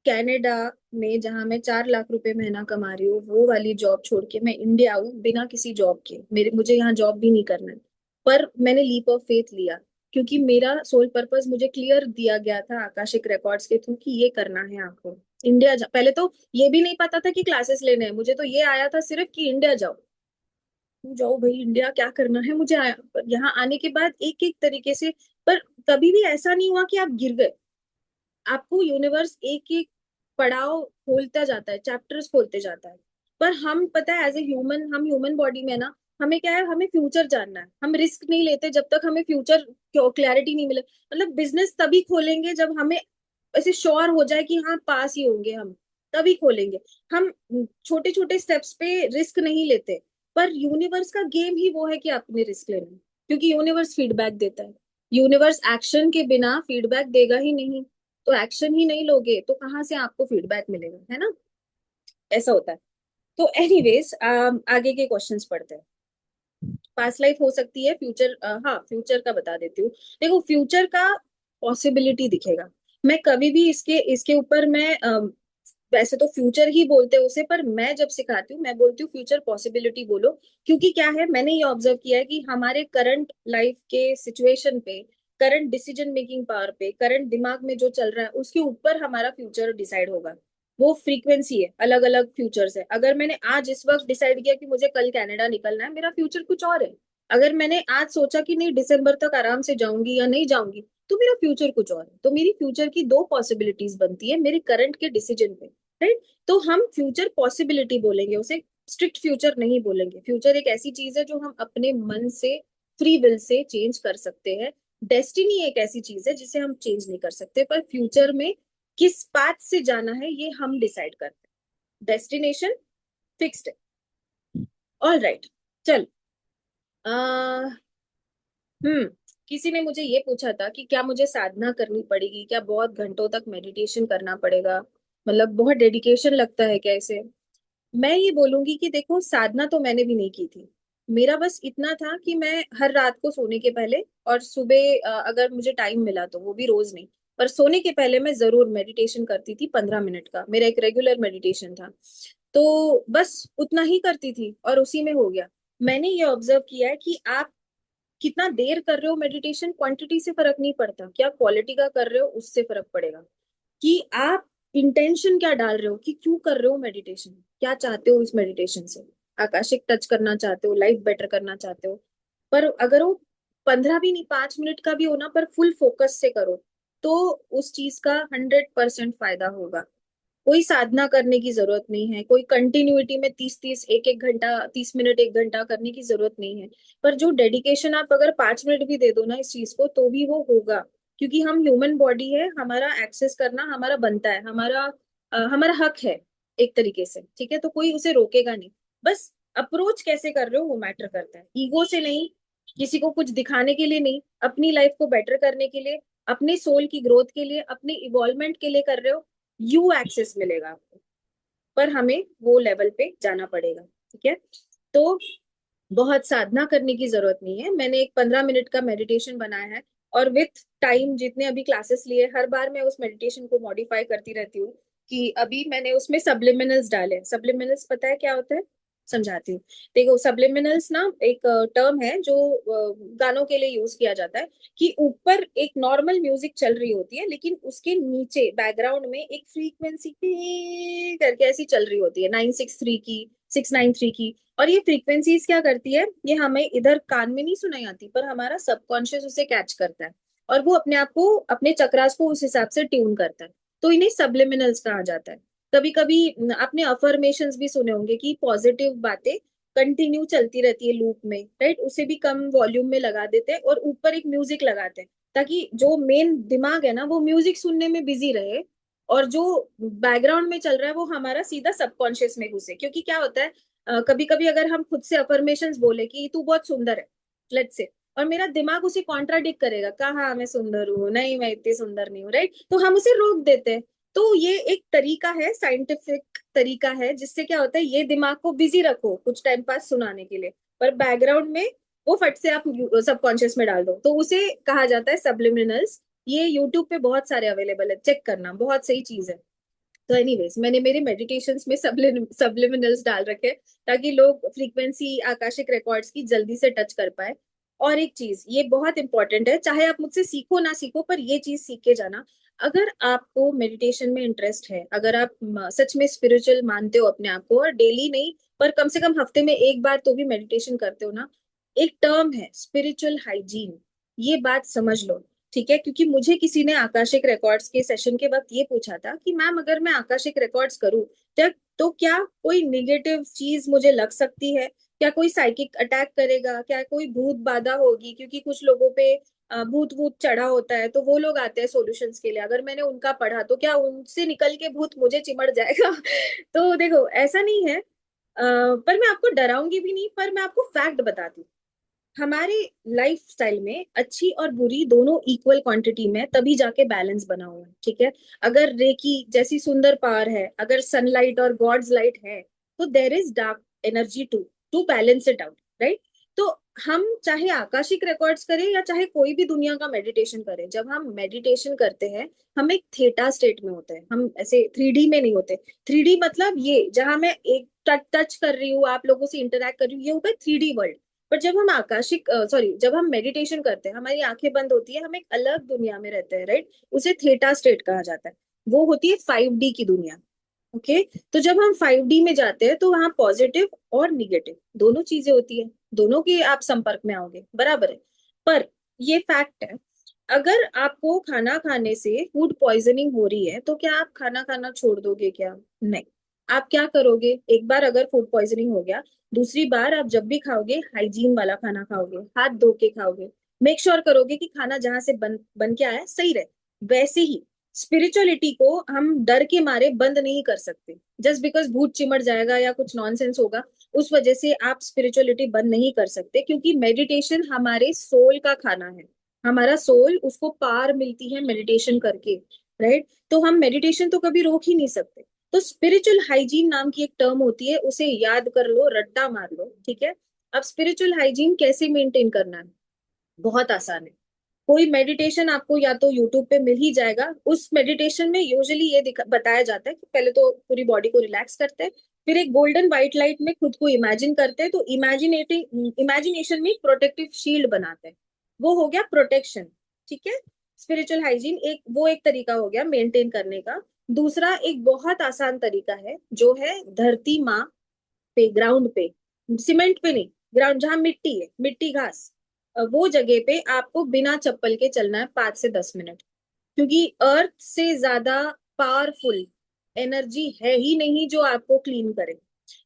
कनाडा में जहां मैं 4 लाख रुपए महीना कमा रही हूँ, वो वाली जॉब छोड़ के मैं इंडिया आऊँ बिना किसी जॉब के, मुझे यहाँ जॉब भी नहीं करना है। पर मैंने लीप ऑफ फेथ लिया, क्योंकि मेरा सोल पर्पस मुझे क्लियर दिया गया था आकाशिक रिकॉर्ड्स के थ्रू कि ये करना है आपको। पहले तो ये भी नहीं पता था कि क्लासेस लेने हैं, मुझे तो ये आया था सिर्फ कि इंडिया जाओ। तुम जाओ भाई इंडिया, क्या करना है मुझे आया। पर यहाँ आने के बाद एक एक तरीके से, पर कभी भी ऐसा नहीं हुआ कि आप गिर गए। आपको यूनिवर्स एक एक पड़ाव खोलता जाता है, चैप्टर्स खोलते जाता है। पर हम, पता है, एज ए ह्यूमन, हम ह्यूमन बॉडी में ना, हमें क्या है, हमें फ्यूचर जानना है। हम रिस्क नहीं लेते जब तक हमें फ्यूचर क्लैरिटी नहीं मिले। मतलब बिजनेस तभी खोलेंगे जब हमें ऐसे श्योर हो जाए कि हाँ पास ही होंगे हम, तभी खोलेंगे। हम छोटे छोटे स्टेप्स पे रिस्क नहीं लेते। पर यूनिवर्स का गेम ही वो है कि आपने रिस्क लेना है, क्योंकि यूनिवर्स फीडबैक देता है। यूनिवर्स एक्शन के बिना फीडबैक देगा ही नहीं। तो एक्शन ही नहीं लोगे तो कहाँ से आपको फीडबैक मिलेगा, है ना? ऐसा होता है। तो एनीवेज, आगे के क्वेश्चंस पढ़ते हैं। पास्ट लाइफ हो सकती है, फ्यूचर, हाँ फ्यूचर का बता देती हूँ। देखो, फ्यूचर का पॉसिबिलिटी दिखेगा। मैं कभी भी इसके इसके ऊपर मैं वैसे तो फ्यूचर ही बोलते हैं उसे, पर मैं जब सिखाती हूँ मैं बोलती हूँ फ्यूचर पॉसिबिलिटी बोलो। क्योंकि क्या है, मैंने ये ऑब्जर्व किया है कि हमारे करंट लाइफ के सिचुएशन पे, करंट डिसीजन मेकिंग पावर पे, करंट दिमाग में जो चल रहा है उसके ऊपर हमारा फ्यूचर डिसाइड होगा। वो फ्रीक्वेंसी है, अलग अलग फ्यूचर्स है। अगर मैंने आज इस वक्त डिसाइड किया कि मुझे कल कनाडा निकलना है, मेरा फ्यूचर कुछ और है। अगर मैंने आज सोचा कि नहीं दिसंबर तक आराम से जाऊंगी या नहीं जाऊंगी, तो मेरा फ्यूचर कुछ और है। तो मेरी फ्यूचर की दो पॉसिबिलिटीज बनती है मेरे करंट के डिसीजन पे, राइट? तो हम फ्यूचर पॉसिबिलिटी बोलेंगे उसे, स्ट्रिक्ट फ्यूचर नहीं बोलेंगे। फ्यूचर एक ऐसी चीज है जो हम अपने मन से, फ्री विल से चेंज कर सकते हैं। डेस्टिनी एक ऐसी चीज है जिसे हम चेंज नहीं कर सकते। पर फ्यूचर में किस पाथ से जाना है ये हम डिसाइड करते हैं। डेस्टिनेशन फिक्स्ड है। ऑल राइट, चल। आ, हम्म किसी ने मुझे ये पूछा था कि क्या मुझे साधना करनी पड़ेगी, क्या बहुत घंटों तक मेडिटेशन करना पड़ेगा, मतलब बहुत डेडिकेशन लगता है क्या इसे? मैं ये बोलूंगी कि देखो, साधना तो मैंने भी नहीं की थी। मेरा बस इतना था कि मैं हर रात को सोने के पहले और सुबह, अगर मुझे टाइम मिला तो, वो भी रोज नहीं, पर सोने के पहले मैं जरूर मेडिटेशन करती थी। 15 मिनट का मेरा एक रेगुलर मेडिटेशन था। तो बस उतना ही करती थी और उसी में हो गया। मैंने ये ऑब्जर्व किया है कि आप कितना देर कर रहे हो मेडिटेशन, क्वांटिटी से फर्क नहीं पड़ता, क्या क्वालिटी का कर रहे हो उससे फर्क पड़ेगा। कि आप इंटेंशन क्या डाल रहे हो, कि क्यों कर रहे हो मेडिटेशन, क्या चाहते हो इस मेडिटेशन से। आकाशिक टच करना चाहते हो, लाइफ बेटर करना चाहते हो। पर अगर वो 15 भी नहीं, 5 मिनट का भी हो ना, पर फुल फोकस से करो, तो उस चीज का 100% फायदा होगा। कोई साधना करने की जरूरत नहीं है, कोई कंटिन्यूटी में 30-30, एक एक घंटा, 30 मिनट, एक घंटा करने की जरूरत नहीं है। पर जो डेडिकेशन आप अगर 5 मिनट भी दे दो ना इस चीज को, तो भी वो होगा। क्योंकि हम ह्यूमन बॉडी है, हमारा एक्सेस करना हमारा बनता है, हमारा हक है एक तरीके से, ठीक है? तो कोई उसे रोकेगा नहीं। बस अप्रोच कैसे कर रहे हो वो मैटर करता है, ईगो से नहीं, किसी को कुछ दिखाने के लिए नहीं, अपनी लाइफ को बेटर करने के लिए, अपने सोल की ग्रोथ के लिए, अपने इवॉल्वमेंट के लिए कर रहे हो। यू एक्सेस मिलेगा आपको। पर हमें वो लेवल पे जाना पड़ेगा, ठीक है? तो बहुत साधना करने की जरूरत नहीं है। मैंने एक 15 मिनट का मेडिटेशन बनाया है, और विथ टाइम जितने अभी क्लासेस लिए, हर बार मैं उस मेडिटेशन को मॉडिफाई करती रहती हूँ। कि अभी मैंने उसमें सब्लिमिनल्स डाले। सब्लिमिनल्स पता है क्या होता है? समझाती हूँ। देखो, सब्लिमिनल्स ना एक टर्म है जो गानों के लिए यूज किया जाता है। कि ऊपर एक नॉर्मल म्यूजिक चल रही होती है, लेकिन उसके नीचे बैकग्राउंड में एक फ्रीक्वेंसी करके ऐसी चल रही होती है, 963 की, 693 की। और ये फ्रीक्वेंसीज क्या करती है, ये हमें इधर कान में नहीं सुनाई आती, पर हमारा सबकॉन्शियस उसे कैच करता है। और वो अपने आप को, अपने चक्रास को उस हिसाब से ट्यून करता है। तो इन्हें सब्लिमिनल्स कहा जाता है। कभी कभी आपने अफर्मेशंस भी सुने होंगे कि पॉजिटिव बातें कंटिन्यू चलती रहती है लूप में, राइट? उसे भी कम वॉल्यूम में लगा देते हैं और ऊपर एक म्यूजिक लगाते हैं, ताकि जो मेन दिमाग है ना वो म्यूजिक सुनने में बिजी रहे, और जो बैकग्राउंड में चल रहा है वो हमारा सीधा सबकॉन्शियस में घुसे। क्योंकि क्या होता है, कभी कभी अगर हम खुद से अफर्मेशंस बोले कि तू बहुत सुंदर है, लेट्स से, और मेरा दिमाग उसे कॉन्ट्राडिक्ट करेगा, कहा मैं सुंदर हूँ, नहीं मैं इतनी सुंदर नहीं हूँ, राइट? तो हम उसे रोक देते हैं। तो ये एक तरीका है, साइंटिफिक तरीका है, जिससे क्या होता है, ये दिमाग को बिजी रखो कुछ टाइम पास सुनाने के लिए, पर बैकग्राउंड में वो फट से आप सबकॉन्शियस में डाल दो, तो उसे कहा जाता है सब्लिमिनल्स। ये यूट्यूब पे बहुत सारे अवेलेबल है, चेक करना, बहुत सही चीज है। तो एनीवेज, मैंने मेरे मेडिटेशंस में सब्लिमिनल्स डाल रखे, ताकि लोग फ्रीक्वेंसी, आकाशिक रिकॉर्ड्स की जल्दी से टच कर पाए। और एक चीज ये बहुत इंपॉर्टेंट है, चाहे आप मुझसे सीखो ना सीखो, पर ये चीज सीख के जाना। अगर आपको मेडिटेशन में इंटरेस्ट है, अगर आप सच में स्पिरिचुअल मानते हो अपने आप को, और डेली नहीं, पर कम से कम हफ्ते में एक बार तो भी मेडिटेशन करते हो ना, एक टर्म है स्पिरिचुअल हाइजीन, ये बात समझ लो। ठीक है, क्योंकि मुझे किसी ने आकाशिक रिकॉर्ड्स के सेशन के वक्त ये पूछा था कि मैम अगर मैं आकाशिक रिकॉर्ड्स करूँ तो क्या कोई निगेटिव चीज मुझे लग सकती है, क्या कोई साइकिक अटैक करेगा, क्या कोई भूत बाधा होगी, क्योंकि कुछ लोगों पे भूत भूत चढ़ा होता है तो वो लोग आते हैं सॉल्यूशंस के लिए, अगर मैंने उनका पढ़ा तो क्या उनसे निकल के भूत मुझे चिमड़ जाएगा? तो देखो ऐसा नहीं है, पर मैं आपको डराऊंगी भी नहीं, पर मैं आपको फैक्ट बताती हूँ। हमारे लाइफ स्टाइल में अच्छी और बुरी दोनों इक्वल क्वांटिटी में तभी जाके बैलेंस बना हुआ है, ठीक है। अगर रेकी जैसी सुंदर पावर है, अगर सनलाइट और गॉड्स लाइट है, तो there is dark energy to to balance it out, right. तो हम चाहे आकाशिक रिकॉर्ड्स करें या चाहे कोई भी दुनिया का मेडिटेशन करें, जब हम मेडिटेशन करते हैं हम एक थीटा स्टेट में होते हैं, हम ऐसे 3D में नहीं होते। 3D मतलब ये जहां मैं एक टच टच कर रही हूँ, आप लोगों से इंटरेक्ट कर रही हूँ, ये होगा 3D वर्ल्ड। पर जब हम आकाशिक सॉरी जब हम मेडिटेशन करते हैं, हमारी आंखें बंद होती है, हम एक अलग दुनिया में रहते हैं, राइट। उसे थीटा स्टेट कहा जाता है। वो होती है 5D की दुनिया। ओके। तो जब हम 5D में जाते हैं तो वहां पॉजिटिव और निगेटिव दोनों चीजें होती है, दोनों के आप संपर्क में आओगे, बराबर है। पर ये फैक्ट है, अगर आपको खाना खाने से फूड पॉइजनिंग हो रही है तो क्या आप खाना खाना छोड़ दोगे क्या? नहीं। आप क्या करोगे, एक बार अगर फूड पॉइजनिंग हो गया, दूसरी बार आप जब भी खाओगे हाइजीन वाला खाना खाओगे, हाथ धो के खाओगे, मेक श्योर करोगे कि खाना जहां से बन बन के आया है सही रहे। वैसे ही स्पिरिचुअलिटी को हम डर के मारे बंद नहीं कर सकते, जस्ट बिकॉज भूत चिमड़ जाएगा या कुछ नॉनसेंस होगा उस वजह से आप स्पिरिचुअलिटी बंद नहीं कर सकते, क्योंकि मेडिटेशन हमारे सोल का खाना है। हमारा सोल उसको पार मिलती है मेडिटेशन करके, राइट। तो हम मेडिटेशन तो कभी रोक ही नहीं सकते। तो स्पिरिचुअल हाइजीन नाम की एक टर्म होती है, उसे याद कर लो, रट्टा मार लो, ठीक है। अब स्पिरिचुअल हाइजीन कैसे मेंटेन करना है, बहुत आसान है। कोई मेडिटेशन आपको या तो यूट्यूब पे मिल ही जाएगा, उस मेडिटेशन में यूजुअली ये बताया जाता है कि पहले तो पूरी बॉडी को रिलैक्स करते हैं, फिर एक गोल्डन व्हाइट लाइट में खुद को इमेजिन करते हैं, तो इमेजिनेशन में प्रोटेक्टिव शील्ड बनाते हैं। वो हो गया प्रोटेक्शन, ठीक है। स्पिरिचुअल हाइजीन एक वो एक तरीका हो गया मेंटेन करने का। दूसरा एक बहुत आसान तरीका है जो है धरती माँ पे, ग्राउंड पे, सीमेंट पे नहीं, ग्राउंड जहां मिट्टी है, मिट्टी घास, वो जगह पे आपको बिना चप्पल के चलना है 5 से 10 मिनट, क्योंकि अर्थ से ज्यादा पावरफुल एनर्जी है ही नहीं जो आपको क्लीन करे।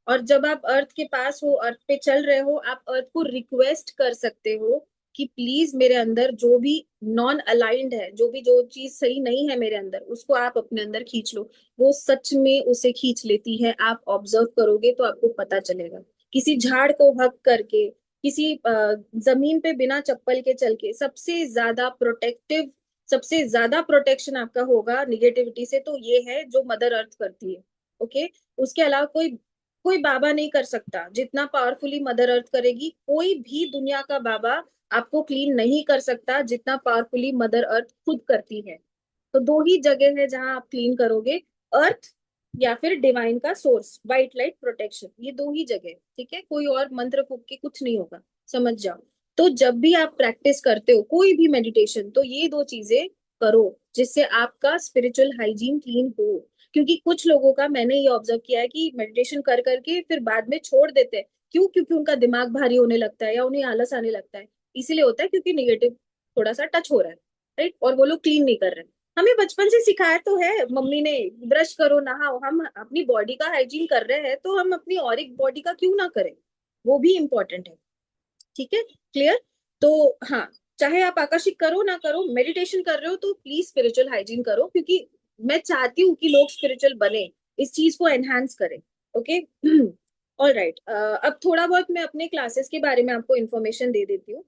और जब आप अर्थ के पास हो, अर्थ पे चल रहे हो, आप अर्थ को रिक्वेस्ट कर सकते हो कि प्लीज मेरे अंदर जो भी नॉन अलाइंड है, जो चीज सही नहीं है मेरे अंदर, उसको आप अपने अंदर खींच लो। वो सच में उसे खींच लेती है, आप ऑब्जर्व करोगे तो आपको पता चलेगा। किसी झाड़ को हक करके, किसी जमीन पे बिना चप्पल के चल के, सबसे ज्यादा प्रोटेक्शन आपका होगा निगेटिविटी से, तो ये है जो मदर अर्थ करती है। ओके। उसके अलावा कोई कोई बाबा नहीं कर सकता जितना पावरफुली मदर अर्थ करेगी, कोई भी दुनिया का बाबा आपको क्लीन नहीं कर सकता जितना पावरफुली मदर अर्थ खुद करती है। तो दो ही जगह है जहां आप क्लीन करोगे, अर्थ या फिर डिवाइन का सोर्स, व्हाइट लाइट प्रोटेक्शन, ये दो ही जगह, ठीक है। कोई और मंत्र फूक के कुछ नहीं होगा, समझ जाओ। तो जब भी आप प्रैक्टिस करते हो कोई भी मेडिटेशन, तो ये दो चीजें करो जिससे आपका स्पिरिचुअल हाइजीन क्लीन हो। क्योंकि कुछ लोगों का मैंने ये ऑब्जर्व किया है कि मेडिटेशन कर करके फिर बाद में छोड़ देते हैं। क्यों? क्योंकि उनका दिमाग भारी होने लगता है या उन्हें आलस आने लगता है। इसीलिए होता है क्योंकि निगेटिव थोड़ा सा टच हो रहा है, राइट, और वो लोग क्लीन नहीं कर रहे हैं। हमें बचपन से सिखाया तो है मम्मी ने, ब्रश करो, नहाओ, हम अपनी बॉडी का हाइजीन कर रहे हैं तो हम अपनी औरिक बॉडी का क्यों ना करें, वो भी इम्पोर्टेंट है, ठीक है। क्लियर? तो हाँ, चाहे आप आकाशिक करो ना करो, मेडिटेशन कर रहे हो तो प्लीज स्पिरिचुअल हाइजीन करो, क्योंकि मैं चाहती हूँ कि लोग स्पिरिचुअल बने, इस चीज को एनहांस करें। ओके। All right. अब थोड़ा बहुत मैं अपने क्लासेस के बारे में आपको इन्फॉर्मेशन दे देती हूँ।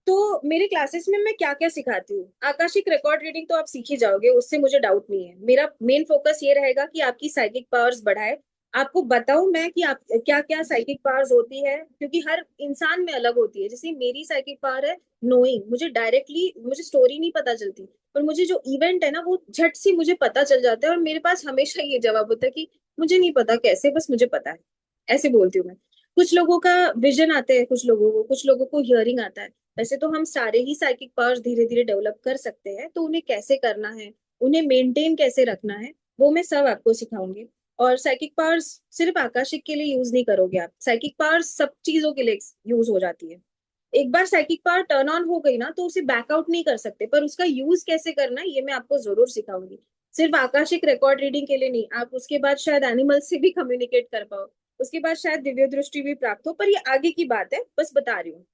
तो मेरे क्लासेस में मैं क्या क्या सिखाती हूँ, आकाशिक रिकॉर्ड रीडिंग तो आप सीख ही जाओगे, उससे मुझे डाउट नहीं है। मेरा मेन फोकस ये रहेगा कि आपकी साइकिक पावर्स बढ़ाए, आपको बताऊं मैं कि आप क्या क्या साइकिक पावर्स होती है, क्योंकि हर इंसान में अलग होती है। जैसे मेरी साइकिक पावर है नोइंग, मुझे डायरेक्टली, मुझे स्टोरी नहीं पता चलती, पर मुझे जो इवेंट है ना वो झट से मुझे पता चल जाता है, और मेरे पास हमेशा ये जवाब होता है कि मुझे नहीं पता कैसे, बस मुझे पता है, ऐसे बोलती हूँ मैं। कुछ लोगों का विजन आते हैं, कुछ लोगों को हियरिंग आता है। वैसे तो हम सारे ही साइकिक पावर्स धीरे धीरे डेवलप कर सकते हैं, तो उन्हें कैसे करना है, उन्हें मेंटेन कैसे रखना है, वो मैं सब आपको सिखाऊंगी। और साइकिक पावर्स सिर्फ आकाशिक के लिए यूज नहीं करोगे आप, साइकिक पावर्स सब चीजों के लिए यूज हो जाती है। एक बार साइकिक पावर टर्न ऑन हो गई ना तो उसे बैकआउट नहीं कर सकते, पर उसका यूज कैसे करना है ये मैं आपको जरूर सिखाऊंगी। सिर्फ आकाशिक रिकॉर्ड रीडिंग के लिए नहीं, आप उसके बाद शायद एनिमल से भी कम्युनिकेट कर पाओ, उसके बाद शायद दिव्य दृष्टि भी प्राप्त हो, पर ये आगे की बात है, बस बता रही हूँ।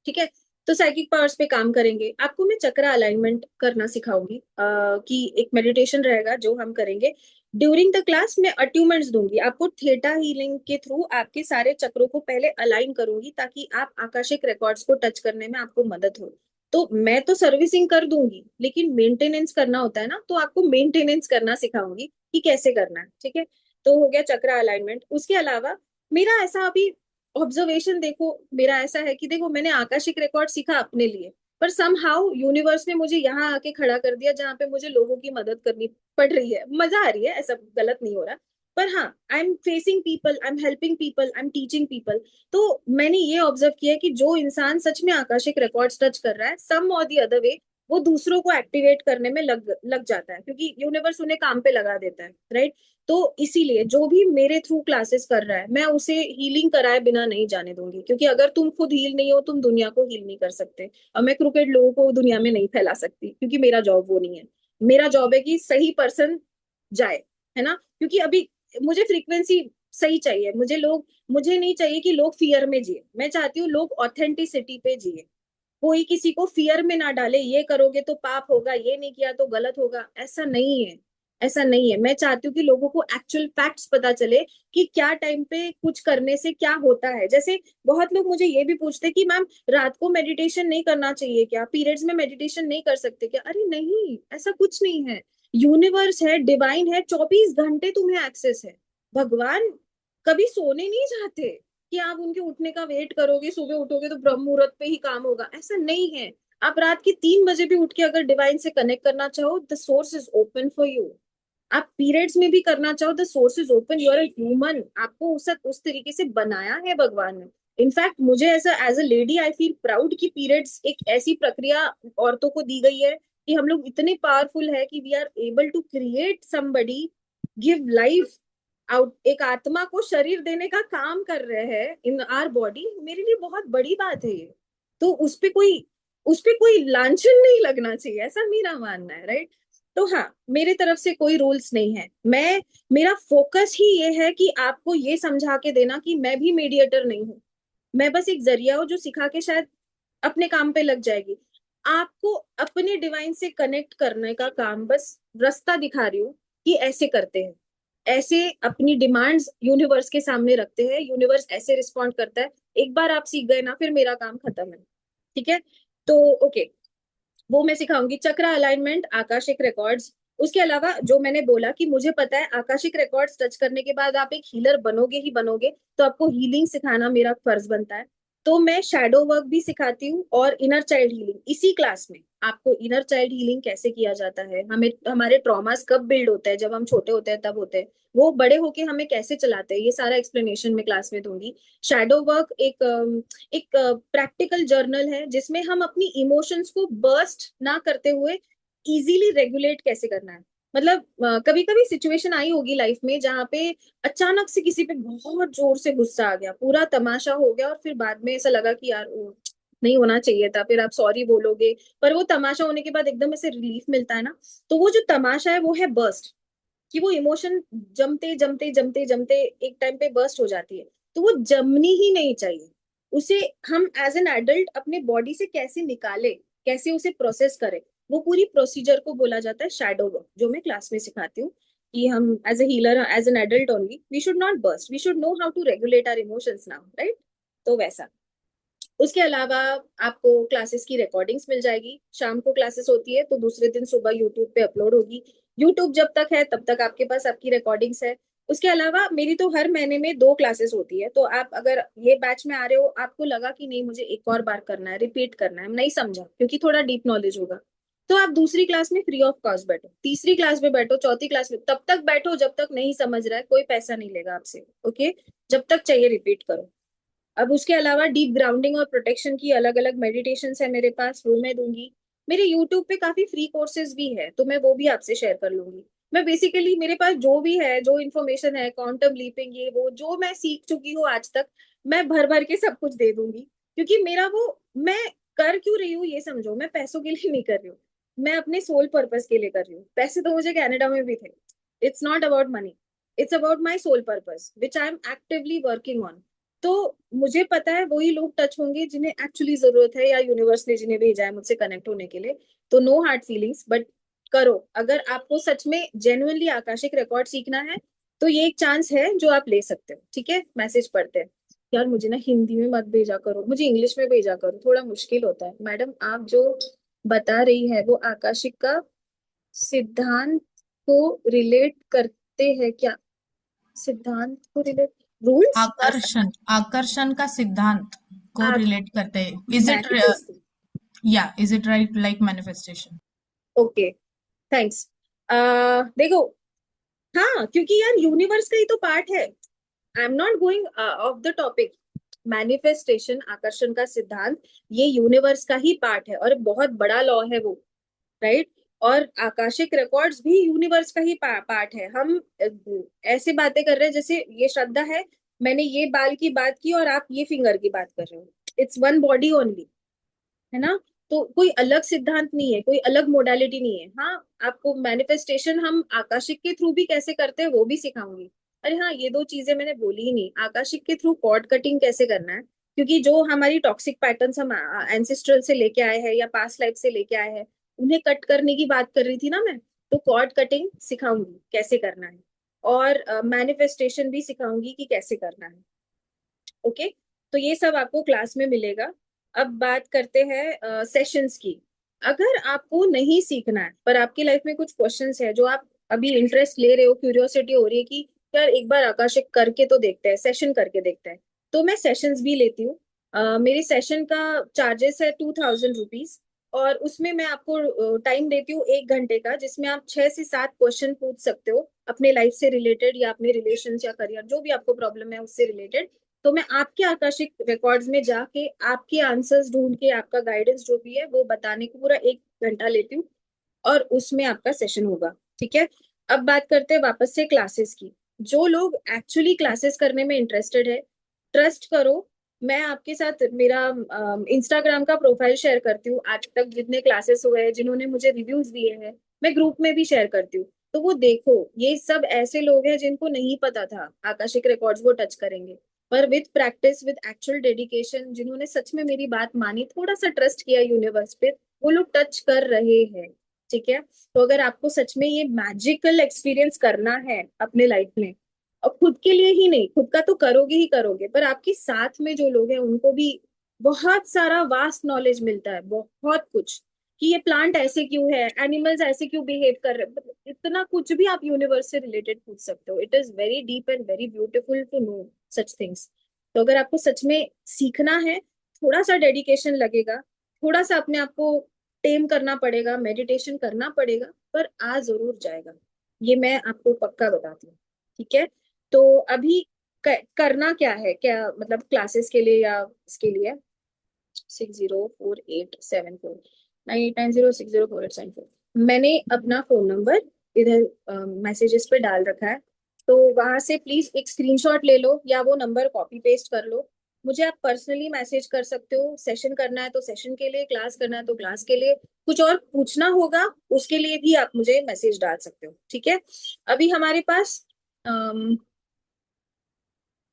ठीक है। तो साइकिक पावर्स पे काम करेंगे, आपको मैं चक्र अलाइनमेंट करना सिखाऊंगी, कि एक मेडिटेशन रहेगा जो हम करेंगे ड्यूरिंग द क्लास। मैं अट्यूमेंट्स दूंगी आपको, थेटा हीलिंग के थ्रू आपके सारे चक्रों को पहले अलाइन करूंगी ताकि आप आकाशिक रिकॉर्ड्स को टच करने में आपको मदद हो। तो मैं तो सर्विसिंग कर दूंगी, लेकिन मेंटेनेंस करना होता है ना, तो आपको मेंटेनेंस करना सिखाऊंगी कि कैसे करना है। ठीक है। तो हो गया चक्र अलाइनमेंट। उसके अलावा मेरा ऐसा अभी ऑब्जर्वेशन देखो, मेरा ऐसा है कि देखो मैंने आकाशिक रिकॉर्ड सीखा अपने लिए, पर सम हाउ यूनिवर्स ने मुझे यहाँ आके खड़ा कर दिया जहाँ पे मुझे लोगों की मदद करनी पड़ रही है। मजा आ रही है, ऐसा गलत नहीं हो रहा, पर हाँ, I am facing people, I am helping people, I am teaching people. तो मैंने ये ऑब्जर्व किया कि जो इंसान सच में आकाशिक रिकॉर्ड्स टच कर रहा है, सम और दी अदर वे वो दूसरों को एक्टिवेट करने में लग लग जाता है, क्योंकि यूनिवर्स उन्हें काम पे लगा देता है, राइट। तो इसीलिए जो भी मेरे थ्रू क्लासेस कर रहा है, मैं उसे हीलिंग कराए बिना नहीं जाने दूंगी, क्योंकि अगर तुम खुद हील नहीं हो तुम दुनिया को हील नहीं कर सकते। और मैं क्रिकेट लोगों को दुनिया में नहीं फैला सकती, क्योंकि मेरा जॉब वो नहीं है। मेरा जॉब है कि सही पर्सन जाए, है ना, क्योंकि अभी मुझे फ्रीक्वेंसी सही चाहिए। मुझे नहीं चाहिए कि लोग फियर में जिए, मैं चाहती हूँ लोग ऑथेंटिसिटी पे जिए। कोई किसी को फियर में ना डाले, ये करोगे तो पाप होगा, ये नहीं किया तो गलत होगा, ऐसा नहीं है। ऐसा नहीं है, मैं चाहती हूँ कि लोगों को एक्चुअल फैक्ट्स पता चले कि क्या टाइम पे कुछ करने से क्या होता है। जैसे बहुत लोग मुझे ये भी पूछते कि मैम रात को मेडिटेशन नहीं करना चाहिए क्या, पीरियड्स में मेडिटेशन नहीं कर सकते क्या? अरे नहीं, ऐसा कुछ नहीं है। यूनिवर्स है, डिवाइन है, 24 घंटे तुम्हें एक्सेस है। भगवान कभी सोने नहीं जाते कि आप उनके उठने का वेट करोगे, सुबह उठोगे तो ब्रह्म मुहूर्त पे ही काम होगा, ऐसा नहीं है। आप रात के 3 बजे भी उठ के अगर डिवाइन से कनेक्ट करना चाहो, the source is open for you. आप पीरियड्स में भी करना चाहो, the source is open, you are a human, आपको उस तरीके से बनाया है भगवान ने। इनफैक्ट मुझे ऐसा as a lady I feel proud कि पीरियड्स एक ऐसी प्रक्रिया औरतों को दी गई है कि हम लोग इतने पावरफुल है कि we are able to create somebody, give life out, एक आत्मा को शरीर देने का काम कर रहे हैं इन आर बॉडी। मेरे लिए बहुत बड़ी बात है ये। तो उस पे कोई लांछन नहीं लगना चाहिए, ऐसा मेरा मानना है, राइट। तो हाँ, मेरे तरफ से कोई रूल्स नहीं है। मेरा फोकस ही ये है कि आपको ये समझा के देना कि मैं भी मीडिएटर नहीं हूँ, मैं बस एक जरिया हूँ जो सिखा के शायद अपने काम पे लग जाएगी। आपको अपने डिवाइन से कनेक्ट करने का काम, बस रास्ता दिखा रही हूँ कि ऐसे करते हैं, ऐसे अपनी डिमांड्स यूनिवर्स के सामने रखते हैं, यूनिवर्स ऐसे रिस्पॉन्ड करता है। एक बार आप सीख गए ना, फिर मेरा काम खत्म है। ठीक है। तो ओके, वो मैं सिखाऊंगी चक्र अलाइनमेंट, आकाशिक रिकॉर्ड्स। उसके अलावा जो मैंने बोला कि मुझे पता है आकाशिक रिकॉर्ड्स टच करने के बाद आप एक हीलर बनोगे ही बनोगे, तो आपको हीलिंग सिखाना मेरा फर्ज बनता है। तो मैं शैडो वर्क भी सिखाती हूँ और इनर चाइल्ड हीलिंग इसी क्लास में। आपको इनर चाइल्ड हीलिंग कैसे किया जाता है, हमें हमारे ट्रॉमास कब बिल्ड होते हैं, जब हम छोटे होते हैं तब होते हैं, वो बड़े होके हमें कैसे चलाते हैं, ये सारा एक्सप्लेनेशन मैं क्लास में दूंगी। शैडो वर्क एक प्रैक्टिकल जर्नल है जिसमें हम अपनी इमोशंस को बर्स्ट ना करते हुए इजीली रेगुलेट कैसे करना है। मतलब कभी कभी सिचुएशन आई होगी लाइफ में जहाँ पे अचानक से किसी पे बहुत जोर से गुस्सा आ गया, पूरा तमाशा हो गया, और फिर बाद में ऐसा लगा कि यार नहीं होना चाहिए था, फिर आप सॉरी बोलोगे, पर वो तमाशा होने के बाद एकदम ऐसे रिलीफ मिलता है ना। तो वो जो तमाशा है वो है बर्स्ट, कि वो इमोशन जमते जमते जमते जमते एक टाइम पे बर्स्ट हो जाती है। तो वो जमनी ही नहीं चाहिए। उसे हम एज एन एडल्ट अपने बॉडी से कैसे निकाले, कैसे उसे प्रोसेस करें, वो पूरी प्रोसीजर को बोला जाता है शैडो वर्क, जो मैं क्लास में सिखाती हूँ। कि हम as a healer, as an adult only, we should not burst, we should know how to regulate our emotions now, right. तो वैसा। उसके अलावा आपको क्लासेस की रिकॉर्डिंग्स मिल जाएगी, शाम को क्लासेस होती है तो दूसरे दिन सुबह यूट्यूब पे अपलोड होगी। यूट्यूब जब तक है तब तक आपके पास आपकी रिकॉर्डिंग्स है। उसके अलावा मेरी तो हर महीने में 2 क्लासेस होती है, तो आप अगर ये बैच में आ रहे हो, आपको लगा कि नहीं मुझे एक और बार करना है, रिपीट करना है, नहीं समझा क्योंकि थोड़ा डीप नॉलेज होगा, तो आप दूसरी क्लास में फ्री ऑफ कॉस्ट बैठो, तीसरी क्लास में बैठो, चौथी क्लास में, तब तक बैठो जब तक नहीं समझ रहा है, कोई पैसा नहीं लेगा आपसे, ओके। जब तक चाहिए रिपीट करो। अब उसके अलावा डीप ग्राउंडिंग और प्रोटेक्शन की अलग अलग मेडिटेशन है मेरे पास, वो मैं दूंगी। मेरे यूट्यूब पे काफी फ्री कोर्सेज भी है, तो मैं वो भी आपसे शेयर कर लूंगी। मैं बेसिकली मेरे पास जो भी है, जो इन्फॉर्मेशन है, क्वांटम लीपिंग, ये वो जो मैं सीख चुकी हूँ आज तक, मैं भर भर के सब कुछ दे दूंगी। क्योंकि मेरा वो, मैं कर क्यों रही हूँ ये समझो, मैं पैसों के लिए नहीं कर रही हूँ, मैं अपने सोल पर्पस के लिए कर रही हूँ। पैसे तो मुझे कनाडा में भी थे। It's not about money, it's about my soul purpose which I am actively working on. तो मुझे पता है वही लोग टच होंगे जिन्हें एक्चुअली जरूरत है, या यूनिवर्स ने जिन्हें भेजा है मुझसे कनेक्ट होने के लिए। तो नो हार्ड फीलिंग्स, बट करो। अगर आपको सच में जेन्युइनली आकाशिक रिकॉर्ड सीखना है तो ये एक चांस है जो आप ले सकते हो। ठीक है, मैसेज पढ़ते हैं। यार मुझे ना हिंदी में मत भेजा करो, मुझे इंग्लिश में भेजा करो, थोड़ा मुश्किल होता है। मैडम आप जो बता रही है वो आकाशिक का सिद्धांत को रिलेट करते हैं क्या? सिद्धांत को रिलेट, रूल्स? आकर्षण, आकर्षण का सिद्धांत को रिलेट करते हैं। Is it, manifesting? या is it right like manifestation? Okay, thanks. देखो, हाँ क्योंकि यार यूनिवर्स का ही तो पार्ट है। I am not going of the topic. Manifestation, आकर्षण का सिद्धांत, ये यूनिवर्स का ही पार्ट है और बहुत बड़ा लॉ है वो, राइट। और आकाशिक रिकॉर्ड्स भी यूनिवर्स का ही पार्ट है। हम ऐसे बातें कर रहे हैं जैसे ये श्रद्धा है, मैंने ये बाल की बात की और आप ये फिंगर की बात कर रहे हो। इट्स वन बॉडी ओनली, है ना। तो कोई अलग सिद्धांत नहीं है, कोई अलग मोडालिटी नहीं है। हाँ, आपको मैनिफेस्टेशन हम आकाशिक के थ्रू भी कैसे करते हैं वो भी सिखाऊंगी। अरे हाँ, ये दो चीजें मैंने बोली ही नहीं, आकाशिक के थ्रू कॉर्ड कटिंग कैसे करना है। क्योंकि जो हमारी टॉक्सिक पैटर्न्स हम एंसेस्ट्रल से लेके आए हैं या पास्ट लाइफ से लेके आए हैं, उन्हें कट करने की बात कर रही थी ना मैं। तो कॉर्ड कटिंग सिखाऊंगी कैसे करना है, और मैनिफेस्टेशन भी सिखाऊंगी कि कैसे करना है। ओके, तो ये सब आपको क्लास में मिलेगा। अब बात करते हैं सेशंस की। अगर आपको नहीं सीखना है पर आपकी लाइफ में कुछ क्वेश्चंस है जो आप अभी इंटरेस्ट ले रहे हो, क्यूरियोसिटी हो रही है कि यार एक बार आकाशिक करके तो देखते हैं, सेशन करके देखते हैं, तो मैं सेशंस भी लेती हूँ। मेरी सेशन का चार्जेस है 2000 रुपीज। और उसमें मैं आपको टाइम देती हूँ 1 घंटे का, जिसमें आप 6 से 7 क्वेश्चन पूछ सकते हो अपने लाइफ से रिलेटेड या अपने रिलेशन या करियर, जो भी आपको प्रॉब्लम है उससे रिलेटेड। तो मैं आपके आकाशिक रिकॉर्ड्स में जाके आपके आंसर्स ढूंढ के आपका गाइडेंस जो भी है वो बताने को पूरा 1 घंटा लेती हूँ, और उसमें आपका सेशन होगा। ठीक है, अब बात करते हैं वापस से क्लासेस की। जो लोग एक्चुअली क्लासेस करने में इंटरेस्टेड है, ट्रस्ट करो, मैं आपके साथ मेरा इंस्टाग्राम का प्रोफाइल शेयर करती हूँ। आज तक जितने क्लासेस हुए हैं, जिन्होंने मुझे रिव्यूज दिए हैं, मैं ग्रुप में भी शेयर करती हूँ। तो वो देखो, ये सब ऐसे लोग हैं जिनको नहीं पता था आकाशिक रिकॉर्ड्स वो टच करेंगे, पर with practice, with actual dedication, जिन्होंने सच में मेरी बात मानी, थोड़ा सा ट्रस्ट किया यूनिवर्स पे, वो लोग टच कर रहे हैं। ठीक है, तो अगर आपको सच में ये मैजिकल एक्सपीरियंस करना है अपने लाइफ में, और खुद के लिए ही नहीं, खुद का तो करोगे ही करोगे, पर आपके साथ में जो लोग हैं उनको भी बहुत सारा वास्ट नॉलेज मिलता है, बहुत कुछ, कि ये प्लांट ऐसे क्यों है, एनिमल्स ऐसे क्यों बिहेव कर रहे हैं, मतलब इतना कुछ भी आप यूनिवर्स से रिलेटेड पूछ सकते हो। It is very deep and very beautiful to know such things. तो अगर आपको सच में सीखना है, थोड़ा सा डेडिकेशन लगेगा, थोड़ा सा अपने आप को टेम करना पड़ेगा, मेडिटेशन करना पड़ेगा, पर आ जरूर जाएगा। ये मैं आपको पक्का बताती हूँ। ठीक है, तो अभी करना क्या है, क्या मतलब क्लासेस के लिए या इसके लिए? 604874 989060487। मैंने अपना फोन नंबर इधर मैसेजेस पे डाल रखा है, तो वहां से प्लीज एक स्क्रीनशॉट ले लो या वो नंबर कॉपी पेस्ट कर लो। मुझे आप पर्सनली मैसेज कर सकते हो, सेशन करना है तो सेशन के लिए, क्लास करना है तो क्लास के लिए, कुछ और पूछना होगा उसके लिए भी आप मुझे मैसेज डाल सकते हो। ठीक है, अभी हमारे पास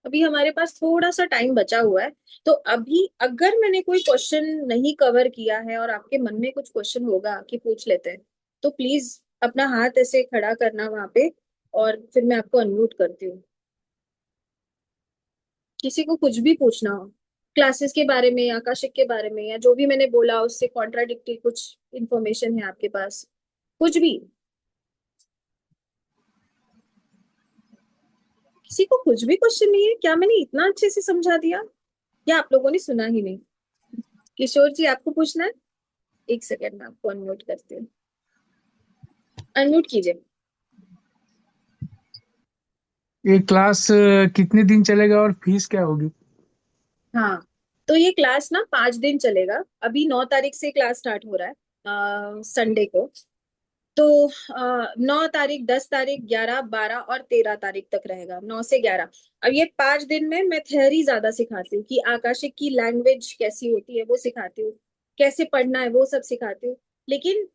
अभी हमारे पास थोड़ा सा टाइम बचा हुआ है। तो अभी अगर मैंने कोई क्वेश्चन नहीं कवर किया है और आपके मन में कुछ क्वेश्चन होगा कि पूछ लेते हैं, तो प्लीज अपना हाथ ऐसे खड़ा करना वहां पे, और फिर मैं आपको अनम्यूट करती हूँ। किसी को कुछ भी पूछना हो, क्लासेस के बारे में, आकाशिक के बारे में, या जो भी मैंने बोला उससे कॉन्ट्राडिक्टरी कुछ इंफॉर्मेशन है आपके पास, कुछ भी। किसी को कुछ भी क्वेश्चन नहीं है क्या? मैंने इतना अच्छे से समझा दिया, या आप लोगों ने सुना ही नहीं? किशोर जी आपको पूछना है? एक सेकेंड में आपको अनम्यूट करती हूँ, अनम्यूट कीजिए। ये क्लास कितने दिन चलेगा और फीस क्या होगी? हाँ, तो ये क्लास ना 5 दिन चलेगा। अभी 9 तारीख से क्लास स्टार्ट हो रहा है, संडे को। तो 9 तारीख, 10 तारीख, 11, 12 और 13 तारीख तक रहेगा, 9 से 11। अब ये 5 दिन में मैं थ्योरी ज्यादा सिखाती हूँ कि आकाशिक की लैंग्वेज कैसी होती है वो सिखाती हूँ, कैसे पढ़ना है वो सब सिखाती हूँ। लेकिन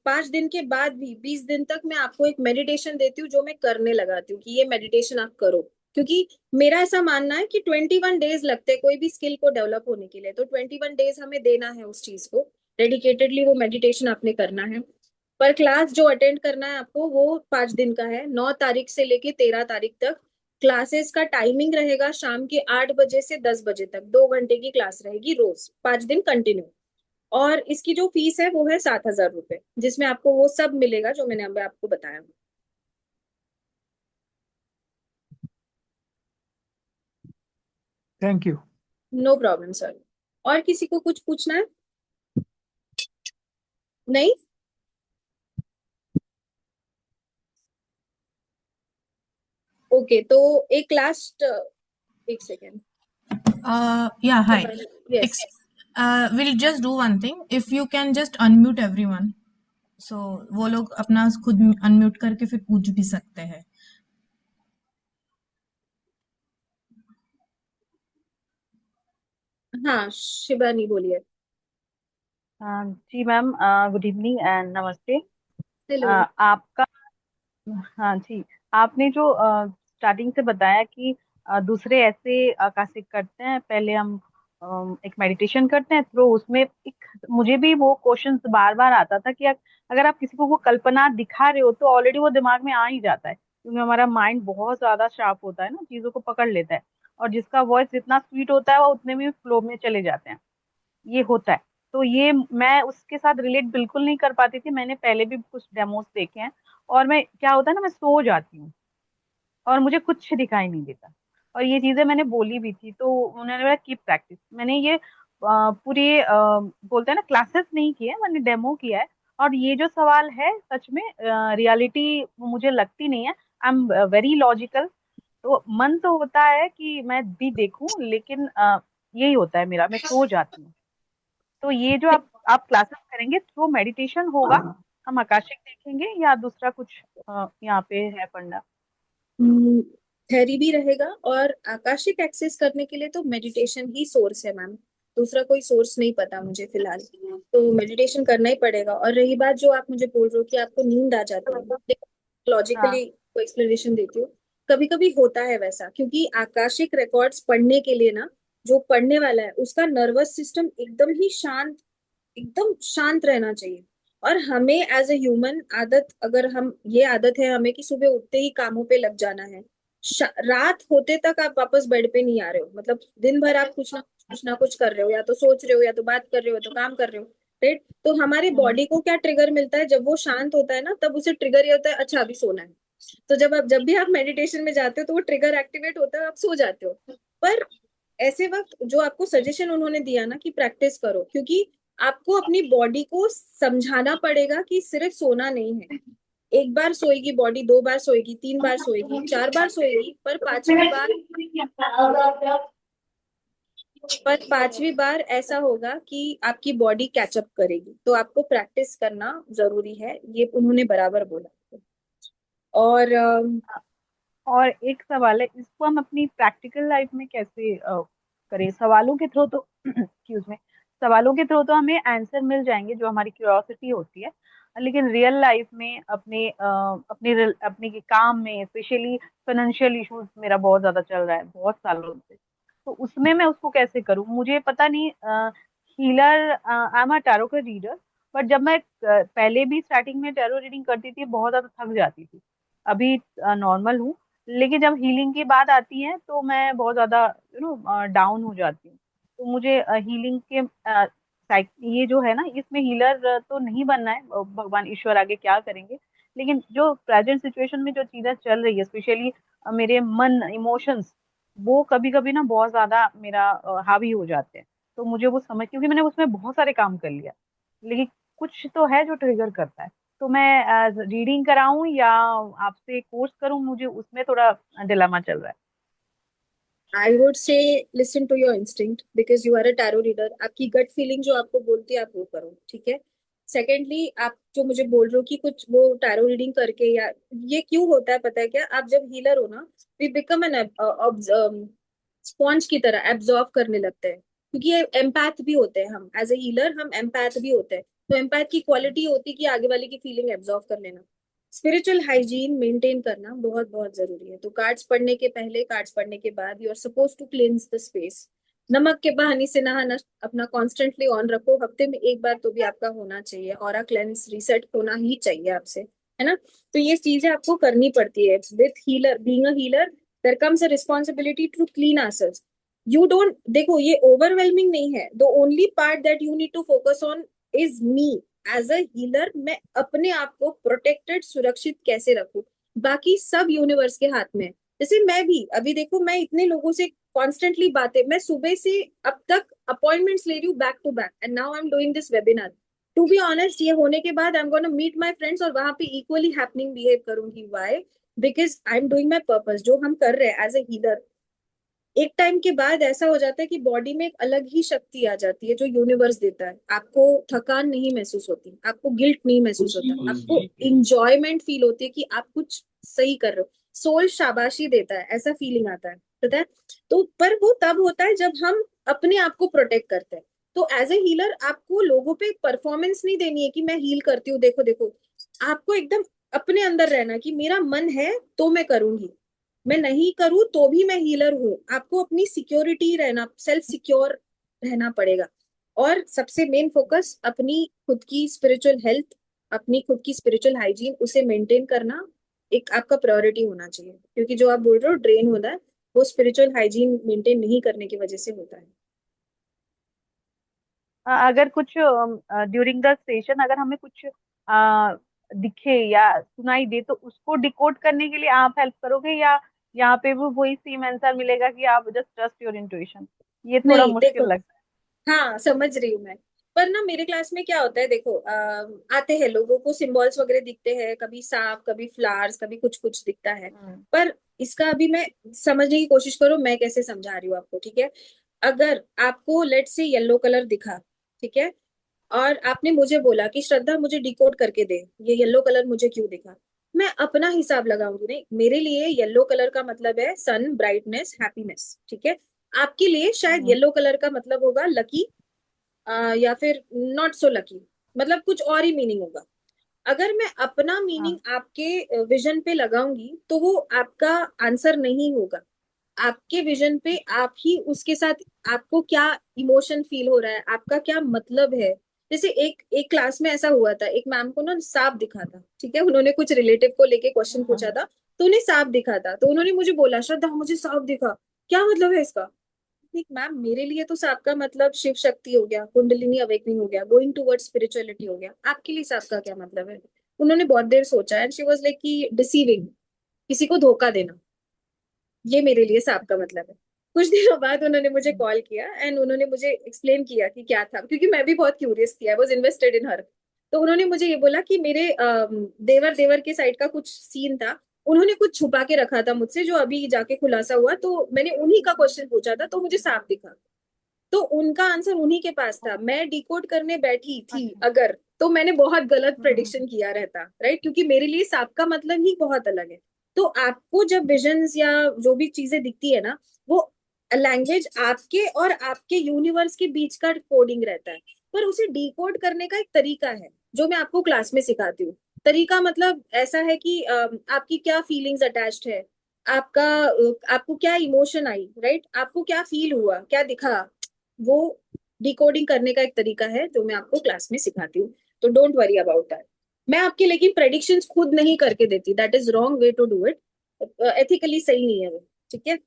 5 दिन के बाद भी 20 दिन तक मैं आपको एक मेडिटेशन देती हूँ जो मैं करने लगाती हूँ कि ये मेडिटेशन आप करो। क्योंकि मेरा ऐसा मानना है कि 21 डेज लगते हैं कोई भी स्किल को डेवलप होने के लिए, तो 21 डेज हमें देना है उस चीज को, डेडिकेटेडली वो मेडिटेशन आपने करना है। पर क्लास जो अटेंड करना है आपको वो 5 दिन का है, 9 तारीख से लेके 13 तारीख तक। क्लासेस का टाइमिंग रहेगा शाम के 8 बजे से 10 बजे तक, 2 घंटे की क्लास रहेगी रोज, 5 दिन कंटिन्यू। और इसकी जो फीस है वो है 7,000 रुपए, जिसमें आपको वो सब मिलेगा जो मैंने अभी आपको बताया। Thank you. No problem sir. और किसी को कुछ पूछना है? नहीं? ओके, तो एक लास्ट, एक second. Yeah, hi. Yes. Ex we'll just do one thing. If you can just unmute everyone. So वो लोग अपना खुद अनम्यूट करके फिर पूछ भी सकते हैं। हाँ, शिबानी बोलिए। जी मैम, गुड इवनिंग एंड नमस्ते। हेलो। आपका, हाँ जी, आपने जो स्टार्टिंग से बताया कि दूसरे ऐसे आकाशिक करते हैं, पहले हम एक मेडिटेशन करते हैं, तो उसमें एक मुझे भी वो क्वेश्चन बार बार आता था कि अगर आप किसी को वो कल्पना दिखा रहे हो तो ऑलरेडी वो दिमाग में आ ही जाता है, क्योंकि हमारा माइंड बहुत ज्यादा शार्प होता है ना, चीजों को पकड़ लेता है। और जिसका वॉइस जितना स्वीट होता है वो उतने में फ्लो में चले जाते हैं, ये होता है। तो ये मैं उसके साथ रिलेट बिल्कुल नहीं कर पाती थी, मैंने पहले भी कुछ डेमोस देखे हैं। और मैं, क्या होता है ना, मैं सो जाती हूँ और मुझे कुछ दिखाई नहीं देता। और ये चीजें मैंने बोली भी थी, तो उन्होंने बोला कीप प्रैक्टिस। मैंने ये पूरे बोलते हैं ना, क्लासेस नहीं किए, मैंने डेमो किया है। और ये जो सवाल है सच में रियलिटी मुझे लगती नहीं है। I am very logical. तो मन तो होता है कि मैं भी देखूं, लेकिन यही होता है मेरा, मैं सो जाती हूँ। तो ये जो आप क्लासेस करेंगे थ्रू मेडिटेशन होगा, हम आकाशिक देखेंगे या दूसरा कुछ यहाँ पे है पढ़ना? थेरी भी रहेगा, और आकाशिक एक्सेस करने के लिए तो मेडिटेशन ही सोर्स है मैम। दूसरा कोई सोर्स नहीं पता मुझे फिलहाल। तो मेडिटेशन करना ही पड़ेगा। और रही बात जो आप मुझे बोल रहे हो कि आपको नींद आ जाती है, हाँ। लॉजिकली को एक्सप्लेनेशन देती हूँ। कभी कभी होता है वैसा, क्योंकि आकाशिक रिकॉर्ड्स पढ़ने के लिए ना, जो पढ़ने वाला है उसका नर्वस सिस्टम एकदम ही शांत, एकदम शांत रहना चाहिए। और हमें एज ए ह्यूमन आदत, अगर हम, ये आदत है हमें कि सुबह उठते ही कामों पे लग जाना है। रात होते तक आप वापस बेड पे नहीं आ रहे हो, मतलब दिन भर आप कुछ ना कुछ कर रहे हो, या तो सोच रहे हो, या तो बात कर रहे हो, तो काम कर रहे हो। राइट? तो हमारी हम्म। बॉडी को क्या ट्रिगर मिलता है जब वो शांत होता है ना, तब उसे ट्रिगर ये होता है, अच्छा अभी सोना है। तो जब भी आप मेडिटेशन में जाते हो तो वो ट्रिगर एक्टिवेट होता है, आप सो जाते हो। पर ऐसे वक्त जो आपको सजेशन उन्होंने दिया ना कि प्रैक्टिस करो, क्योंकि आपको अपनी बॉडी को समझाना पड़ेगा कि सिर्फ सोना नहीं है। एक बार सोएगी बॉडी, 2 बार सोएगी, 3 बार सोएगी, 4 बार सोएगी, पर पांचवी बार ऐसा होगा कि आपकी बॉडी कैचअप करेगी। तो आपको प्रैक्टिस करना जरूरी है, ये उन्होंने बराबर बोला। और और एक सवाल है, इसको हम अपनी प्रैक्टिकल लाइफ में कैसे करें? सवालों के थ्रू तो एक्सक्यूज में, सवालों के थ्रू तो हमें आंसर मिल जाएंगे जो हमारी क्यूरियोसिटी होती है, लेकिन रियल लाइफ में अपने अपने के काम में, स्पेशली फाइनेंशियल इश्यूज मेरा बहुत ज्यादा चल रहा है बहुत सालों से, तो उसमें मैं उसको कैसे करूं? मुझे पता नहीं। Healer, I am a tarot का रीडर, बट जब मैं पहले भी स्टार्टिंग में टैरो रीडिंग करती थी बहुत ज्यादा थक जाती थी। अभी नॉर्मल हूँ, लेकिन जब हीलिंग की बात आती है तो मैं बहुत ज्यादा डाउन हो जाती हूँ। तो मुझे हीलिंग के ये जो है ना, इसमें हीलर तो नहीं बनना है, भगवान ईश्वर आगे क्या करेंगे। लेकिन जो प्रेजेंट सिचुएशन में जो चीजें चल रही है, स्पेशली मेरे मन, इमोशंस, वो कभी कभी ना बहुत ज्यादा मेरा हावी हो जाते हैं। तो मुझे वो समझ, क्योंकि मैंने उसमें बहुत सारे काम कर लिया, लेकिन कुछ तो है जो ट्रिगर करता है। तो मैं रीडिंग कराऊं या आपसे कोर्स करूं, मुझे उसमें थोड़ा डिलेमा चल रहा है। I would say listen to your instinct, because you are a tarot reader. आपकी गट फीलिंग जो आपको बोलती है आप वो करो, ठीक है? सेकेंडली, आप जो मुझे बोल रहे हो कि कुछ वो टैरो रीडिंग करके या ये क्यों होता है पता है क्या? आप जब हीलर हो ना, वी बिकम एन स्पॉन्ज की तरह एब्जॉर्व करने लगते हैं, क्योंकि ये एम्पैथ भी होते हैं हम, एज ए हीलर हम एम्पैथ भी होते हैं। तो एम्पैथ की क्वालिटी होती है कि आगे वाले की फीलिंग एब्जॉर्व कर लेना। स्पिरिचुअल हाइजीन मेंटेन करना बहुत बहुत जरूरी है। तो कार्ड्स पढ़ने के पहले, कार्ड्स पढ़ने के बाद, you are suppose to cleanse the space. नमक के बहाने से नहाना अपना कॉन्स्टेंटली ऑन रखो, हफ्ते में एक बार तो भी आपका होना चाहिए। ऑरा क्लेंस रीसेट होना ही चाहिए आपसे, है ना? तो ये चीजें आपको करनी पड़ती है with healer. Being a healer, there comes a responsibility to clean ourselves. You don't, देखो ये ओवरवेलमिंग नहीं है। The only part that you need to focus on is me. As a healer मैं अपने आप को प्रोटेक्टेड, सुरक्षित कैसे रखूं, बाकी सब यूनिवर्स के हाथ में है। जैसे मैं भी अभी देखो, मैं इतने लोगों से कॉन्स्टेंटली बातें, मैं सुबह से अब तक अपॉइंटमेंट्स ले रही हूँ back to back, and now I am doing this webinar. To be honest, ये होने के बाद I am gonna meet my friends और वहां पे इक्वली हैपनिंग बिहेव करूंगी। Why? Because I am doing my purpose. जो हम कर रहे हैं एज ए हीलर, एक टाइम के बाद ऐसा हो जाता है कि बॉडी में एक अलग ही शक्ति आ जाती है जो यूनिवर्स देता है। आपको थकान नहीं महसूस होती, आपको गिल्ट नहीं महसूस होता, आपको इंजॉयमेंट फील होती है कि आप कुछ सही कर रहे हो। सोल शाबाशी देता है, ऐसा फीलिंग आता है, पता है? तो पर वो तब होता है जब हम अपने आप को प्रोटेक्ट करते हैं। तो एज ए हीलर आपको लोगों पे परफॉर्मेंस नहीं देनी है कि मैं हील करती हूँ, देखो देखो। आपको एकदम अपने अंदर रहना कि मेरा मन है तो मैं करूंगी, मैं नहीं करूँ तो भी मैं हीलर हूँ। आपको अपनी सिक्योरिटी रहना, सेल्फ सिक्योर रहना पड़ेगा। और सबसे मेन फोकस अपनी खुद की स्पिरिचुअल हेल्थ, अपनी खुद की स्पिरिचुअल हाइजीन, उसे मेंटेन करना एक आपका प्रायोरिटी होना चाहिए। क्योंकि जो आप बोल रहे हो ड्रेन होता है, वो स्पिरिचुअल हाइजीन मेंटेन नहीं करने की वजह से होता है। अगर कुछ ड्यूरिंग द सेशन अगर हमें कुछ दिखे या सुनाई दे तो उसको डिकोड करने के लिए आप हेल्प करोगे, या यहाँ पे वो वही सेम आंसर मिलेगा कि आप जस्ट ट्रस्ट योर इंट्यूशन? ये थोड़ा नहीं मुश्किल देखो, लगता हाँ समझ रही हूँ मैं। पर ना मेरे क्लास में क्या होता है, देखो आते हैं लोगों को सिंबल्स वगैरह दिखते हैं, कभी सांप, कभी फ्लावर्स, कभी कुछ कुछ दिखता है। है। पर इसका अभी मैं समझने की कोशिश करो, मैं कैसे समझा रही हूँ आपको, ठीक है? अगर आपको लेट से येलो कलर दिखा, ठीक है, और आपने मुझे बोला कि श्रद्धा मुझे डिकोड करके दे, ये येलो कलर मुझे क्यों दिखा, मैं अपना हिसाब लगाऊंगी। नहीं, मेरे लिए येलो कलर का मतलब है सन, ब्राइटनेस, हैप्पीनेस, ठीक है? आपके लिए शायद हम्म। येलो कलर का मतलब होगा लकी, या फिर नॉट सो लकी, मतलब कुछ और ही मीनिंग होगा। अगर मैं अपना हाँ। मीनिंग आपके विजन पे लगाऊंगी तो वो आपका आंसर नहीं होगा। आपके विजन पे आप ही उसके साथ, आपको क्या इमोशन फील हो रहा है, आपका क्या मतलब है। जैसे एक एक क्लास में ऐसा हुआ था, एक मैम को ना सांप दिखा था, ठीक है, उन्होंने कुछ रिलेटिव को लेके क्वेश्चन पूछा हम्म। था। तो उन्हें सांप दिखा था, तो उन्होंने मुझे बोला श्रद्धा मुझे सांप दिखा, क्या मतलब है इसका? ठीक मैम, मेरे लिए तो सांप का मतलब शिव शक्ति हो गया, कुंडलिनी अवेकनिंग हो गया, गोइंग टुवर्ड्स स्पिरिचुअलिटी हो गया। आपके लिए सांप का क्या मतलब है? उन्होंने बहुत देर सोचा एंड शी वाज लाइक कि डिसीविंग, किसी को धोखा देना, ये मेरे लिए सांप का मतलब है। कुछ दिनों बाद उन्होंने मुझे कॉल किया एंड उन्होंने मुझे एक्सप्लेन किया कि क्या था, क्योंकि मैं भी बहुत क्यूरियस थी, आई वाज इन्वेस्टेड इन हर। तो उन्होंने मुझे ये बोला कि मेरे देवर देवर के साइड का कुछ सीन था, उन्होंने कुछ छुपा के रखा था मुझसे, जो अभी जाके खुलासा हुआ, तो मैंने उन्हीं का क्वेश्चन पूछा था, तो मुझे सांप दिखा। तो उनका आंसर उन्हीं के पास था, मैं डिकोड करने बैठी थी अच्छा। अगर, तो मैंने बहुत गलत हम्म। प्रेडिक्शन किया रहता, राइट? क्योंकि मेरे लिए सांप का मतलब ही बहुत अलग है। तो आपको जब विजन्स या जो भी चीजें दिखती है ना, वो लैंग्वेज आपके और आपके यूनिवर्स के बीच का कोडिंग रहता है। पर उसे डिकोड करने का एक तरीका है जो मैं आपको क्लास में सिखाती हूँ। तरीका मतलब ऐसा है कि आपकी क्या फीलिंग्स अटैच्ड है, आपका आपको क्या इमोशन आई, राइट? आपको क्या फील हुआ, क्या दिखा, वो डिकोडिंग करने का एक तरीका है जो मैं आपको क्लास में सिखाती हूँ। तो डोंट वरी अबाउट दैट। मैं आपके लेकिन प्रेडिक्शंस खुद नहीं करके देती, that is wrong way to do it, ethically सही नहीं है वो, ठीक है?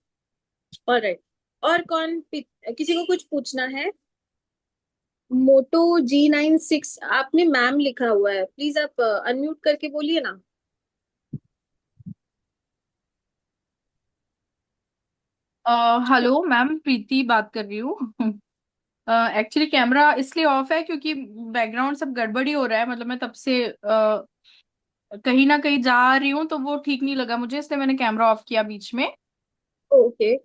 ऑलराइट। और किसी को कुछ पूछना है? मोटो G96, आपने मैम लिखा हुआ है, प्लीज आप अनम्यूट करके बोलिए ना। हेलो मैम, प्रीति बात कर रही हूँ। एक्चुअली कैमरा इसलिए ऑफ है क्योंकि बैकग्राउंड सब गड़बड़ी हो रहा है। मतलब मैं तब से कहीं ना कहीं जा रही हूँ तो वो ठीक नहीं लगा मुझे, इसलिए मैंने कैमरा ऑफ किया बीच में। ओके।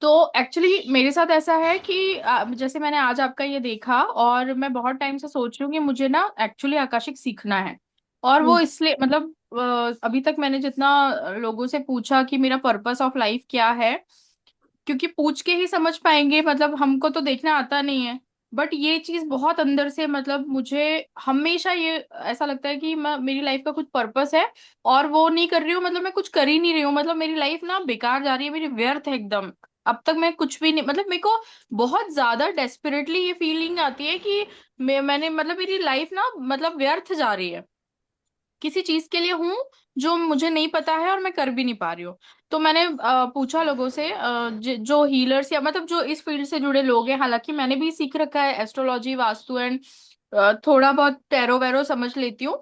तो एक्चुअली मेरे साथ ऐसा है कि जैसे मैंने आज आपका ये देखा और मैं बहुत टाइम से सोच रही हूँ कि मुझे ना एक्चुअली आकाशिक सीखना है। और वो हम्म। इसलिए मतलब अभी तक मैंने जितना लोगों से पूछा कि मेरा पर्पस ऑफ लाइफ क्या है, क्योंकि पूछ के ही समझ पाएंगे, मतलब हमको तो देखना आता नहीं है। बट ये चीज बहुत अंदर से, मतलब मुझे हमेशा ये ऐसा लगता है कि मेरी लाइफ का कुछ पर्पस है और वो नहीं कर रही हूँ, मतलब मैं कुछ कर ही नहीं रही हूँ, मतलब मेरी लाइफ ना बेकार जा रही है, मेरी व्यर्थ है एकदम। अब तक मैं कुछ भी नहीं, मतलब मेरे को बहुत ज्यादा डेस्परेटली ये फीलिंग आती है कि मैंने मतलब मेरी लाइफ ना मतलब व्यर्थ जा रही है, किसी चीज के लिए हूं जो मुझे नहीं पता है और मैं कर भी नहीं पा रही हूँ। तो मैंने पूछा लोगों से, जो हीलर्स या मतलब जो इस फील्ड से जुड़े लोग हैं, हालांकि मैंने भी सीख रखा है एस्ट्रोलॉजी, वास्तु एंड थोड़ा बहुत टैरो वैरो समझ लेती हूँ,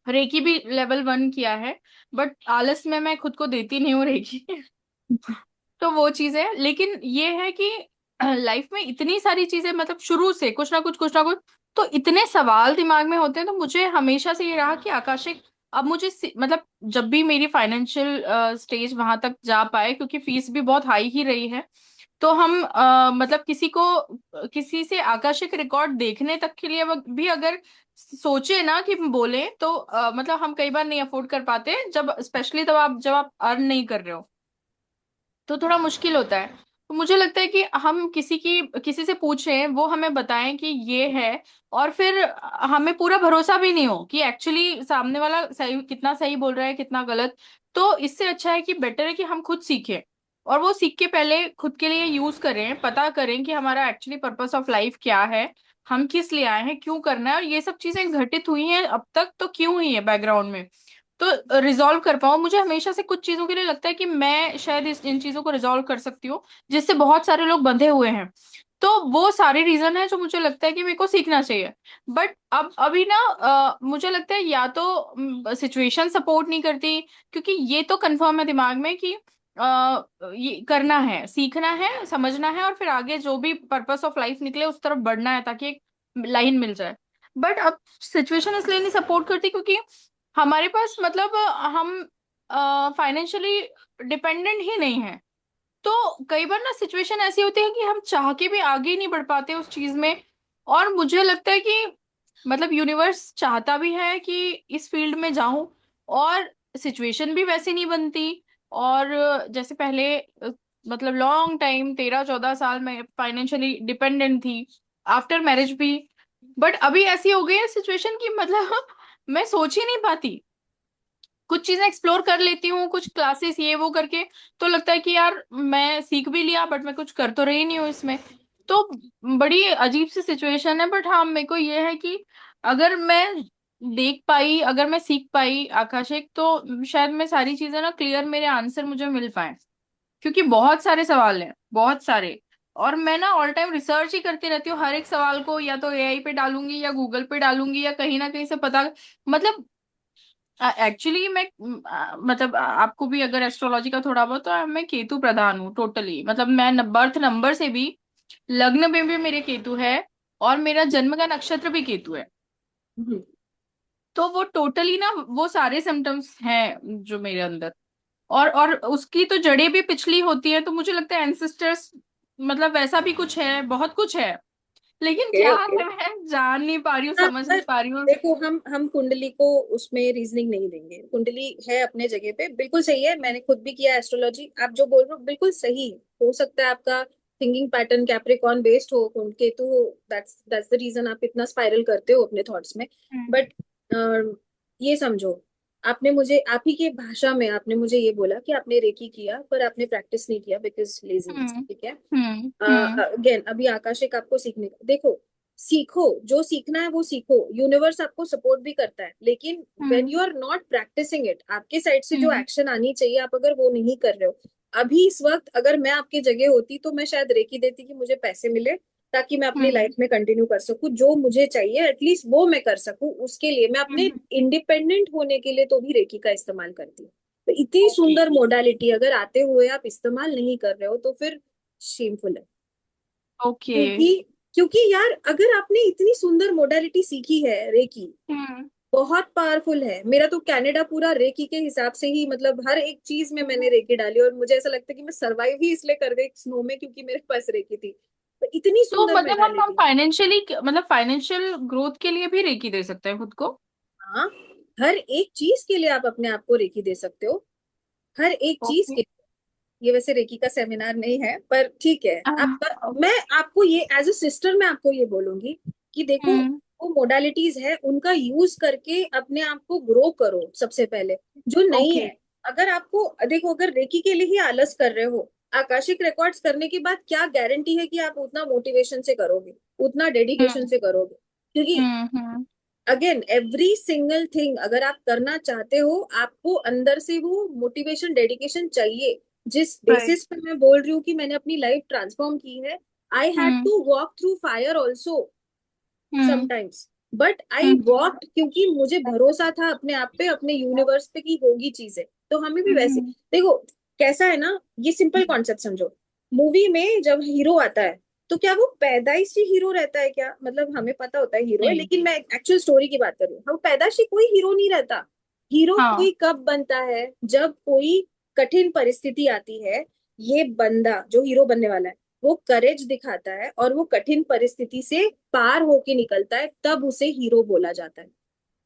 रेकी भी लेवल 1 किया है। बट आलस में मैं खुद को देती नहीं हूँ रेकी। तो वो चीज है, लेकिन ये है कि लाइफ में इतनी सारी चीजें, मतलब शुरू से कुछ ना कुछ, तो इतने सवाल दिमाग में होते हैं। तो मुझे हमेशा से ये रहा कि आकाशिक, अब मुझे मतलब जब भी मेरी फाइनेंशियल स्टेज वहां तक जा पाए, क्योंकि फीस भी बहुत हाई ही रही है, तो हम मतलब किसी से आकाशिक रिकॉर्ड देखने तक के लिए भी अगर सोचे ना कि बोले, तो मतलब हम कई बार नहीं अफोर्ड कर पाते, जब स्पेशली तब आप जब आप अर्न नहीं कर रहे हो, तो थोड़ा मुश्किल होता है। तो मुझे लगता है कि हम किसी से पूछें, वो हमें बताएं कि ये है, और फिर हमें पूरा भरोसा भी नहीं हो कि एक्चुअली सामने वाला कितना सही बोल रहा है कितना गलत। तो इससे अच्छा है कि बेटर है कि हम खुद सीखें, और वो सीख के पहले खुद के लिए यूज करें, पता करें कि हमारा एक्चुअली पर्पस ऑफ लाइफ क्या है, हम किस लिए आए हैं, क्यों करना है, और ये सब चीजें घटित हुई हैं अब तक तो क्यों हुई है बैकग्राउंड में, तो रिजॉल्व कर पाऊं। मुझे हमेशा से कुछ चीजों के लिए लगता है कि मैं शायद इन चीजों को रिजॉल्व कर सकती हूँ, जिससे बहुत सारे लोग बंधे हुए हैं। तो वो सारे रीजन है जो मुझे लगता है कि मेरे को सीखना चाहिए। बट अब अभी ना मुझे लगता है या तो सिचुएशन सपोर्ट नहीं करती, क्योंकि ये तो कंफर्म है दिमाग में कि ये करना है, सीखना है, समझना है, और फिर आगे जो भी पर्पस ऑफ लाइफ निकले उस तरफ बढ़ना है, ताकि एक लाइन मिल जाए। बट अब सिचुएशन इसलिए नहीं सपोर्ट करती क्योंकि हमारे पास मतलब हम फाइनेंशियली डिपेंडेंट ही नहीं है। तो कई बार ना सिचुएशन ऐसी होती है कि हम चाह के भी आगे नहीं बढ़ पाते उस चीज में। और मुझे लगता है कि मतलब यूनिवर्स चाहता भी है कि इस फील्ड में जाऊं, और सिचुएशन भी वैसी नहीं बनती। और जैसे पहले मतलब लॉन्ग टाइम 13-14 साल में फाइनेंशियली डिपेंडेंट थी, आफ्टर मैरिज भी। बट अभी ऐसी हो गई है सिचुएशन की मतलब मैं सोच ही नहीं पाती, कुछ चीजें एक्सप्लोर कर लेती हूँ, कुछ क्लासेस ये वो करके, तो लगता है कि यार मैं सीख भी लिया बट मैं कुछ कर तो रही नहीं हूँ इसमें। तो बड़ी अजीब सी सिचुएशन है। बट हाँ, मेरे को ये है कि अगर मैं देख पाई, अगर मैं सीख पाई आकाशिक, तो शायद मैं सारी चीजें ना क्लियर, मेरे आंसर मुझे मिल पाए, क्योंकि बहुत सारे सवाल हैं, बहुत सारे। और मैं ना ऑल टाइम रिसर्च ही करती रहती हूँ, हर एक सवाल को या तो एआई पे डालूंगी या गूगल पे डालूंगी या कहीं ना कहीं से पता, मतलब एक्चुअली मैं मतलब आपको भी अगर एस्ट्रोलॉजी का थोड़ा बहुत, तो मैं केतु प्रधान हूँ टोटली, मतलब मैं बर्थ नंबर से भी, लग्न में भी मेरे केतु है, और मेरा जन्म का नक्षत्र भी केतु है। हम्म। तो वो टोटली ना वो सारे सिम्टम्स हैं जो मेरे अंदर, और उसकी तो जड़ें भी पिछली होती हैं, तो मुझे लगता है एंसेस्टर्स, मतलब वैसा भी कुछ है, बहुत कुछ है। लेकिन ओके क्या ओके। है, मैं जान नहीं पा रही हूँ, हाँ, समझ पर नहीं पा रही हूँ। देखो, हम कुंडली को उसमें रीजनिंग नहीं देंगे। कुंडली है अपने जगह पे, बिल्कुल सही है, मैंने खुद भी किया एस्ट्रोलॉजी। आप जो बोल रहे हो बिल्कुल सही हो सकता है, आपका थिंकिंग पैटर्न कैप्रिकॉर्न बेस्ड हो, केतु हो, दैट्स द रीजन आप इतना स्पाइरल करते हो अपने थॉट्स में। हम्म। बट ये समझो, आपने मुझे आप ही की भाषा में आपने मुझे ये बोला कि आपने रेकी किया पर आपने प्रैक्टिस नहीं किया बिकॉज लेजीनेस, हम्म। ठीक है। हम्म। हम्म। अगेन अभी आकाशिक आपको सीखने का, देखो, सीखो जो सीखना है वो सीखो, यूनिवर्स आपको सपोर्ट भी करता है, लेकिन when hmm. You are not practicing it, आपके साइड से जो हम्म। एक्शन आनी चाहिए आप अगर वो नहीं कर रहे हो, अभी इस वक्त अगर मैं आपकी जगह होती तो मैं शायद रेकी देती कि मुझे पैसे मिले ताकि मैं अपनी हम्म। लाइफ में कंटिन्यू कर सकूं, जो मुझे चाहिए एटलीस्ट वो मैं कर सकूं, उसके लिए मैं अपने हम्म। इंडिपेंडेंट होने के लिए तो भी रेकी का इस्तेमाल करती हूँ। तो इतनी ओके। सुंदर मोडालिटी अगर आते हुए आप इस्तेमाल नहीं कर रहे हो तो फिर शेमफुल है। ओके। क्योंकि क्योंकि यार अगर आपने इतनी सुंदर मोडालिटी सीखी है रेकी, हम्म। बहुत पावरफुल है। मेरा तो कनाडा पूरा रेकी के हिसाब से ही, मतलब हर एक चीज में मैंने रेकी डाली, और मुझे ऐसा लगता है कि मैं सरवाइव ही इसलिए कर गई स्नो में क्योंकि मेरे पास रेकी थी, तो इतनी तो सुंदर मैं मतलब हम डाली हम थी। फाइनेंशियली मतलब फाइनेंशियल ग्रोथ के लिए भी रेकी दे सकते हैं खुद को। हाँ, हर एक चीज के लिए आप अपने आप को रेकी दे सकते हो, हर एक चीज ओके। के। ये वैसे रेकी का सेमिनार नहीं है, पर ठीक है। आप, मैं आपको ये एज अ सिस्टर मैं आपको ये बोलूंगी कि देखो, हम्म। वो मोडालिटीज है उनका यूज करके अपने आप को ग्रो करो सबसे पहले। जो नहीं ओके। है, अगर आपको देखो, अगर रेकी के लिए ही आलस कर रहे हो, आकाशिक रिकॉर्ड्स करने के बाद क्या गारंटी है कि आप उतना मोटिवेशन से करोगे, उतना डेडिकेशन हम्म। से करोगे? क्योंकि हम्म। अगेन एवरी सिंगल थिंग अगर आप करना चाहते हो, आपको अंदर से वो मोटिवेशन डेडिकेशन चाहिए। जिस राइट। बेसिस पे मैं बोल रही हूँ कि मैंने अपनी लाइफ ट्रांसफॉर्म की है, I had hmm. To walk through fire also hmm. Sometimes, but I hmm. Walked क्योंकि मुझे भरोसा था अपने आप पे, अपने यूनिवर्स पे कि होगी चीजें। तो हमें भी वैसे, हम्म। देखो कैसा है ना, ये सिंपल कॉन्सेप्ट समझो। मूवी में जब हीरो आता है, तो क्या वो पैदाइशी हीरो रहता है क्या? मतलब हमें पता होता है हीरो है, नहीं। लेकिन मैं एक्चुअल स्टोरी की बात कर रही हूँ। वो पैदाइशी कोई हीरो नहीं रहता। हीरो हाँ। कोई कब बनता है, जब कोई कठिन परिस्थिति आती है। ये बंदा जो हीरो बनने वाला है, वो करेज दिखाता है और वो कठिन परिस्थिति से पार होके निकलता है, तब उसे हीरो बोला जाता है।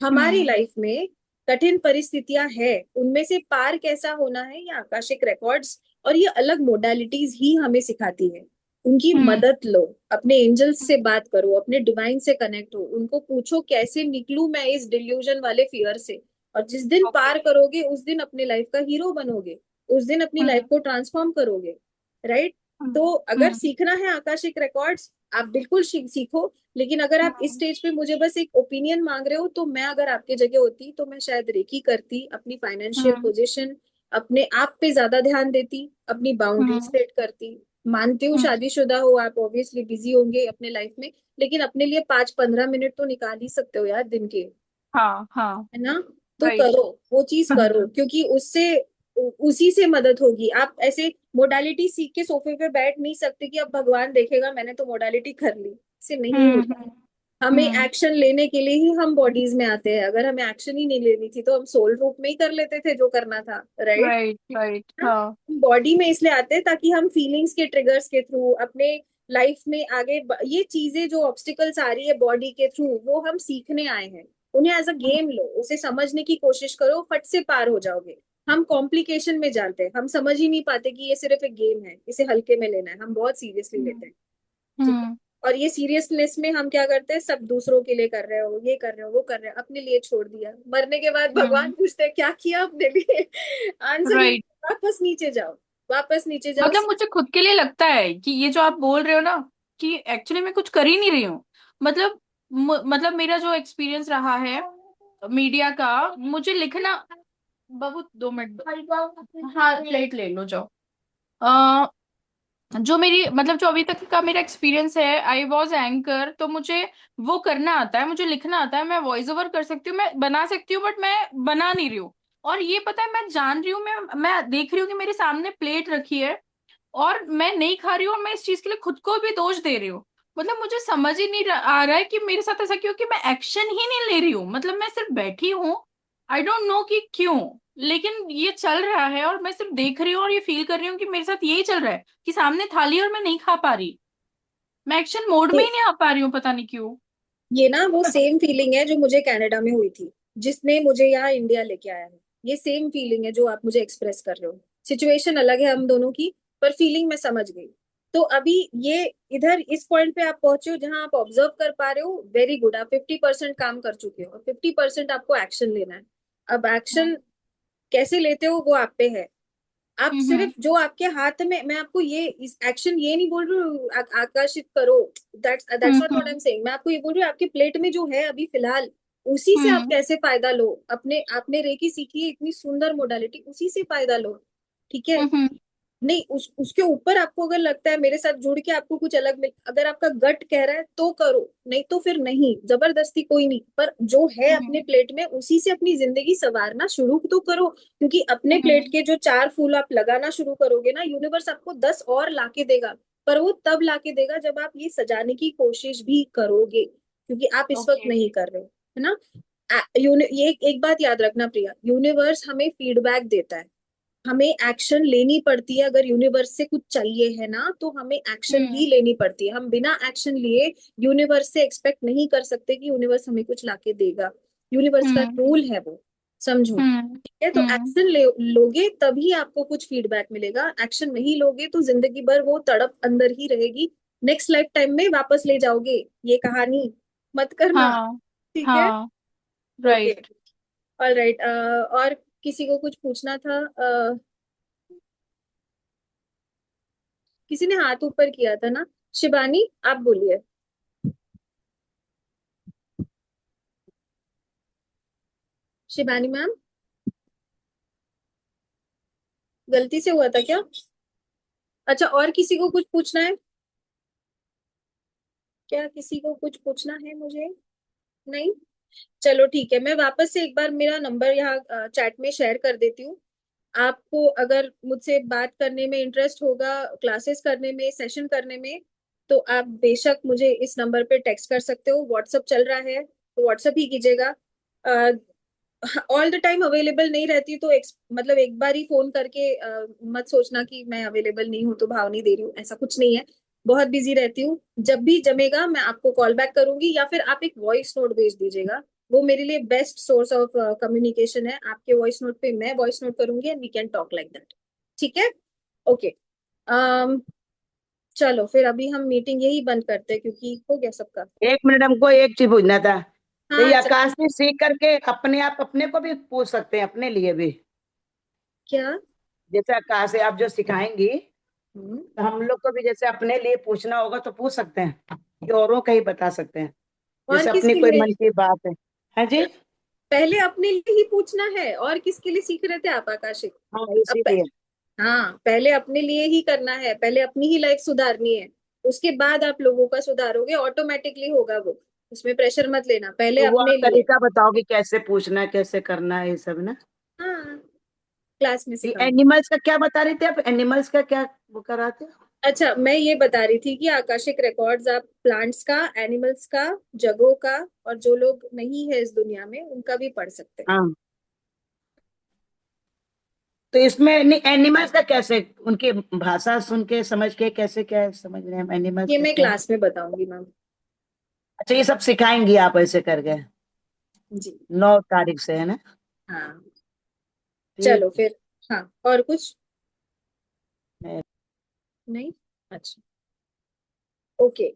हमारी हम्म। लाइफ में कठिन परिस्थितियां हैं, उनमें से पार कैसा होना है, ये आकाशिक रिकॉर्ड्स और ये अलग मोडालिटीज ही हमें सिखाती है। उनकी हम्म। मदद लो, अपने एंजल्स से बात करो, अपने डिवाइन से कनेक्ट हो, उनको पूछो कैसे निकलूं मैं इस डिल्यूजन वाले फियर से। और जिस दिन ओके। पार करोगे, उस दिन अपने लाइफ का हीरो बनोगे, उस दिन अपनी लाइफ हम्म। को ट्रांसफॉर्म करोगे। राइट? हम्म। तो अगर हम्म। सीखना है आकाशिक रिकॉर्ड्स, आप बिल्कुल सीखो। लेकिन अगर आप इस हम्म। स्टेज पे मुझे बस एक ओपिनियन मांग रहे हो, तो मैं अगर आपके जगह होती तो मैं शायद रेकी करती, अपनी फाइनेंशियल हम्म। पोजीशन, अपने आप पे ज्यादा ध्यान देती, अपनी बाउंड्री हम्म। सेट करती। मानती हूँ हम्म। शादीशुदा हो आप, ऑब्वियसली बिजी होंगे अपने लाइफ में, लेकिन अपने लिए 5-15 मिनट तो निकाल ही सकते हो यार दिन के, हाँ हाँ। है ना? तो राइट। करो, वो चीज करो, क्योंकि उससे उसी से मदद होगी। आप ऐसे मोडालिटी सीख के सोफे पे बैठ नहीं सकते कि अब भगवान देखेगा मैंने तो मोडालिटी कर ली, इससे नहीं हम्म। होता। हमें हम्म। एक्शन लेने के लिए ही हम बॉडीज में आते हैं। अगर हमें एक्शन ही नहीं लेनी थी तो हम सोल रूप में ही कर लेते थे जो करना था। राइट? Right right. हाँ। बॉडी में इसलिए आते हैं ताकि हम फीलिंग्स के ट्रिगर्स के थ्रू अपने लाइफ में आगे ये चीजें जो ऑब्स्टिकल्स आ रही है बॉडी के थ्रू, वो हम सीखने आए हैं। उन्हें एज अ गेम लो, उसे समझने की कोशिश करो, फट से पार हो जाओगे। हम कॉम्प्लिकेशन में जाते हैं, हम समझ ही नहीं पाते कि ये सिर्फ एक गेम है, इसे हल्के में लेना है, हम बहुत सीरियसली लेते हम्म। हैं। ठीक है? हम्म। और ये सीरियसनेस में हम क्या करते हैं, सब दूसरों के लिए कर रहे हो, ये कर रहे हो, वो कर रहे हो, अपने लिए छोड़ दिया। मरने के बाद भगवान हम्म। पूछते हैं क्या किया अपने लिए? आंसर ये, राइट। वापस नीचे जाओ, वापस नीचे जाओ। मतलब मुझे खुद के लिए लगता है कि ये जो आप बोल रहे हो ना, कि एक्चुअली मैं कुछ कर ही नहीं रही हूँ। मतलब मतलब मेरा जो एक्सपीरियंस रहा है मीडिया का, मुझे लिखना। बाबू 2 मिनट। हाँ, प्लेट ले लो जाओ। जो मेरी मतलब जो अभी तक का मेरा एक्सपीरियंस है, आई वॉज एंकर, तो मुझे वो करना आता है, मुझे लिखना आता है, मैं वॉइस ओवर कर सकती हूँ, मैं बना सकती हूँ, बट मैं बना नहीं रही हूँ। और ये पता है, मैं जान रही हूँ, मैं देख रही हूँ कि मेरे सामने प्लेट रखी है और मैं नहीं खा रही हूँ, और मैं इस चीज के लिए खुद को भी दोष दे रही हूँ। मतलब मुझे समझ ही नहीं आ रहा है कि मेरे साथ ऐसा क्यों, कि मैं एक्शन ही नहीं ले रही हूँ, मतलब मैं सिर्फ बैठी हूँ। आई डोंट नो कि क्यों, लेकिन ये चल रहा है और मैं सिर्फ देख रही हूँ और ये फील कर रही हूँ कि मेरे साथ यही चल रहा है, कि सामने थाली है और मैं नहीं खा पा रही। मैं एक्शन मोड में ही ये नहीं आ पा रही हूँ, पता नहीं क्यों। ये ना वो सेम फीलिंग है जो मुझे कनाडा में हुई थी, जिसने मुझे यहाँ इंडिया लेके आया है। ये सेम फीलिंग है जो आप मुझे एक्सप्रेस कर रहे हो। सिचुएशन अलग है हम दोनों की, पर फीलिंग मैं समझ गई। तो अभी ये इधर इस पॉइंट पे आप पहुंचे हो जहां आप ऑब्जर्व कर पा रहे हो, वेरी गुड। आप 50% काम कर चुके हो और 50% आपको एक्शन लेना है। अब एक्शन कैसे लेते हो वो आप पे है। आप हम्म। सिर्फ जो आपके हाथ में, मैं आपको ये इस एक्शन ये नहीं बोल रही हूँ आकर्षित करो, that's not what I am hmm. Saying. मैं आपको ये बोल रही हूँ आपके प्लेट में जो है अभी फिलहाल, उसी से आप हम्म। कैसे फायदा लो। अपने आपने रेकी सीखी है, इतनी सुंदर मोडालिटी, उसी से फायदा लो। ठीक है? हम्म। नहीं, उसके ऊपर आपको अगर लगता है मेरे साथ जुड़ के आपको कुछ अलग मिल, अगर आपका गट कह रहा है तो करो, नहीं तो फिर नहीं, जबरदस्ती कोई नहीं। पर जो है अपने हम्म। प्लेट में, उसी से अपनी जिंदगी संवारना शुरू तो करो। क्योंकि अपने प्लेट हम्म। के जो 4 फूल आप लगाना शुरू करोगे ना, यूनिवर्स आपको 10 और लाके देगा। पर वो तब लाके देगा जब आप ये सजाने की कोशिश भी करोगे, क्योंकि आप इस वक्त ओके। नहीं कर रहे हो, है ना? ये एक बात याद रखना प्रिया, यूनिवर्स हमें फीडबैक देता है, हमें एक्शन लेनी पड़ती है। अगर यूनिवर्स से कुछ चाहिए है ना तो हमें एक्शन ही लेनी पड़ती है। हम बिना एक्शन लिए यूनिवर्स से एक्सपेक्ट नहीं कर सकते कि यूनिवर्स हमें कुछ लाके देगा। यूनिवर्स का हम्म रूल है वो, समझो। हम्म ठीक है, तो हम्म एक्शन लोगे तभी आपको कुछ फीडबैक मिलेगा। एक्शन नहीं लोगे तो जिंदगी भर वो तड़प अंदर ही रहेगी। नेक्स्ट लाइफ टाइम में वापस ले जाओगे ये कहानी, मत करना। हाँ ठीक है। हाँ ओके। राइट। All right. और किसी को कुछ पूछना था? किसी ने हाथ ऊपर किया था ना? शिबानी, आप बोलिए। शिबानी मैम, गलती से हुआ था क्या? अच्छा, और किसी को कुछ पूछना है क्या? किसी को कुछ पूछना है मुझे? नहीं? चलो ठीक है, मैं वापस से एक बार मेरा नंबर यहाँ चैट में शेयर कर देती हूँ। आपको अगर मुझसे बात करने में इंटरेस्ट होगा, क्लासेस करने में, सेशन करने में, तो आप बेशक मुझे इस नंबर पे टेक्स्ट कर सकते हो। व्हाट्सअप चल रहा है तो व्हाट्सअप ही कीजिएगा। ऑल द टाइम अवेलेबल नहीं रहती तो मतलब एक बार ही फोन करके मत सोचना कि मैं अवेलेबल नहीं हूँ तो भाव नहीं दे रही हूँ, ऐसा कुछ नहीं है। बहुत बिजी रहती हूँ। जब भी जमेगा मैं आपको कॉल बैक करूंगी, या फिर आप एक वॉइस नोट भेज दीजिएगा। वो मेरे लिए बेस्ट सोर्स ऑफ कम्युनिकेशन है। आपके वॉइस नोट पे मैं वॉइस नोट करूंगी and we can talk like that. ठीक है? ओके। चलो फिर अभी हम मीटिंग यही बंद करते हैं क्योंकि हो गया सबका। एक मिनट, हमको एक चीज पूछना था। तो हाँ ये आकाश ने सीख करके अपने आप अपने को भी पूछ सकते हैं, अपने लिए भी? क्या? जैसे आकाश है, आप जो सिखाएंगी हम्म। तो हम लोग को भी जैसे अपने लिए पूछना होगा तो पूछ सकते हैं, कि औरों का ही बता सकते हैं, और जैसे अपनी किसके कोई लिए? मन की बात है। हाँ जी। पहले अपने लिए ही पूछना है, और किसके लिए सीख रहे थे आप आकाशिक? हाँ, अब इसीलिए। हाँ, पहले अपने लिए ही करना है, पहले अपनी ही लाइफ सुधारनी है। उसके बाद आप लोगों का सुधारोगे, ऑटोमेटिकली होगा वो। उसमें प्रेशर मत लेना, पहले तो वो आप अपने लिए। तरीका बताओ कि कैसे पूछना है, कैसे करना है, ये सब ना। हाँ, क्लास में ये सिखाऊंगी। एनिमल्स का क्या बता रही थी आप? एनिमल्स का क्या वो कराते हो? अच्छा, मैं ये बता रही थी कि आकाशिक रिकॉर्ड्स आप प्लांट्स का, एनिमल्स का, जगहों का, और जो लोग नहीं है इस दुनिया में उनका भी पढ़ सकते हैं। हाँ, तो इसमें एनिमल्स का कैसे, उनकी भाषा सुन के समझ के कैसे, क्या समझ रहे हैं एनिमल्स ये का मैं क्या? क्लास में बताऊंगी मैम। अच्छा, ये सब सिखाएंगी आप ऐसे करके? जी। 9 तारीख से है ना? हाँ। चलो ठीक फिर। हाँ, और कुछ है। नहीं? अच्छा। ओके।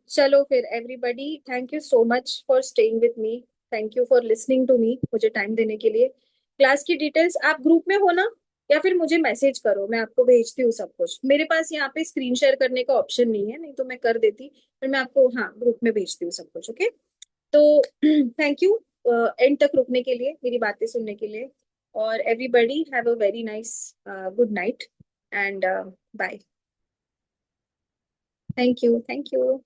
चलो फिर everybody, thank you so much for staying with me. Thank you for listening to me, मुझे टाइम देने के लिए। क्लास की डिटेल्स आप ग्रुप में हो ना, या फिर मुझे मैसेज करो, मैं आपको भेजती हूँ सब कुछ। मेरे पास यहाँ पे स्क्रीन शेयर करने का ऑप्शन नहीं है, नहीं तो मैं कर देती। फिर मैं आपको, हाँ, ग्रुप में भेजती हूँ सब कुछ। ओके। तो थैंक यू एंड तक रुकने के लिए, मेरी बातें सुनने के लिए। और everybody have a very nice good night and bye. Thank you, thank you.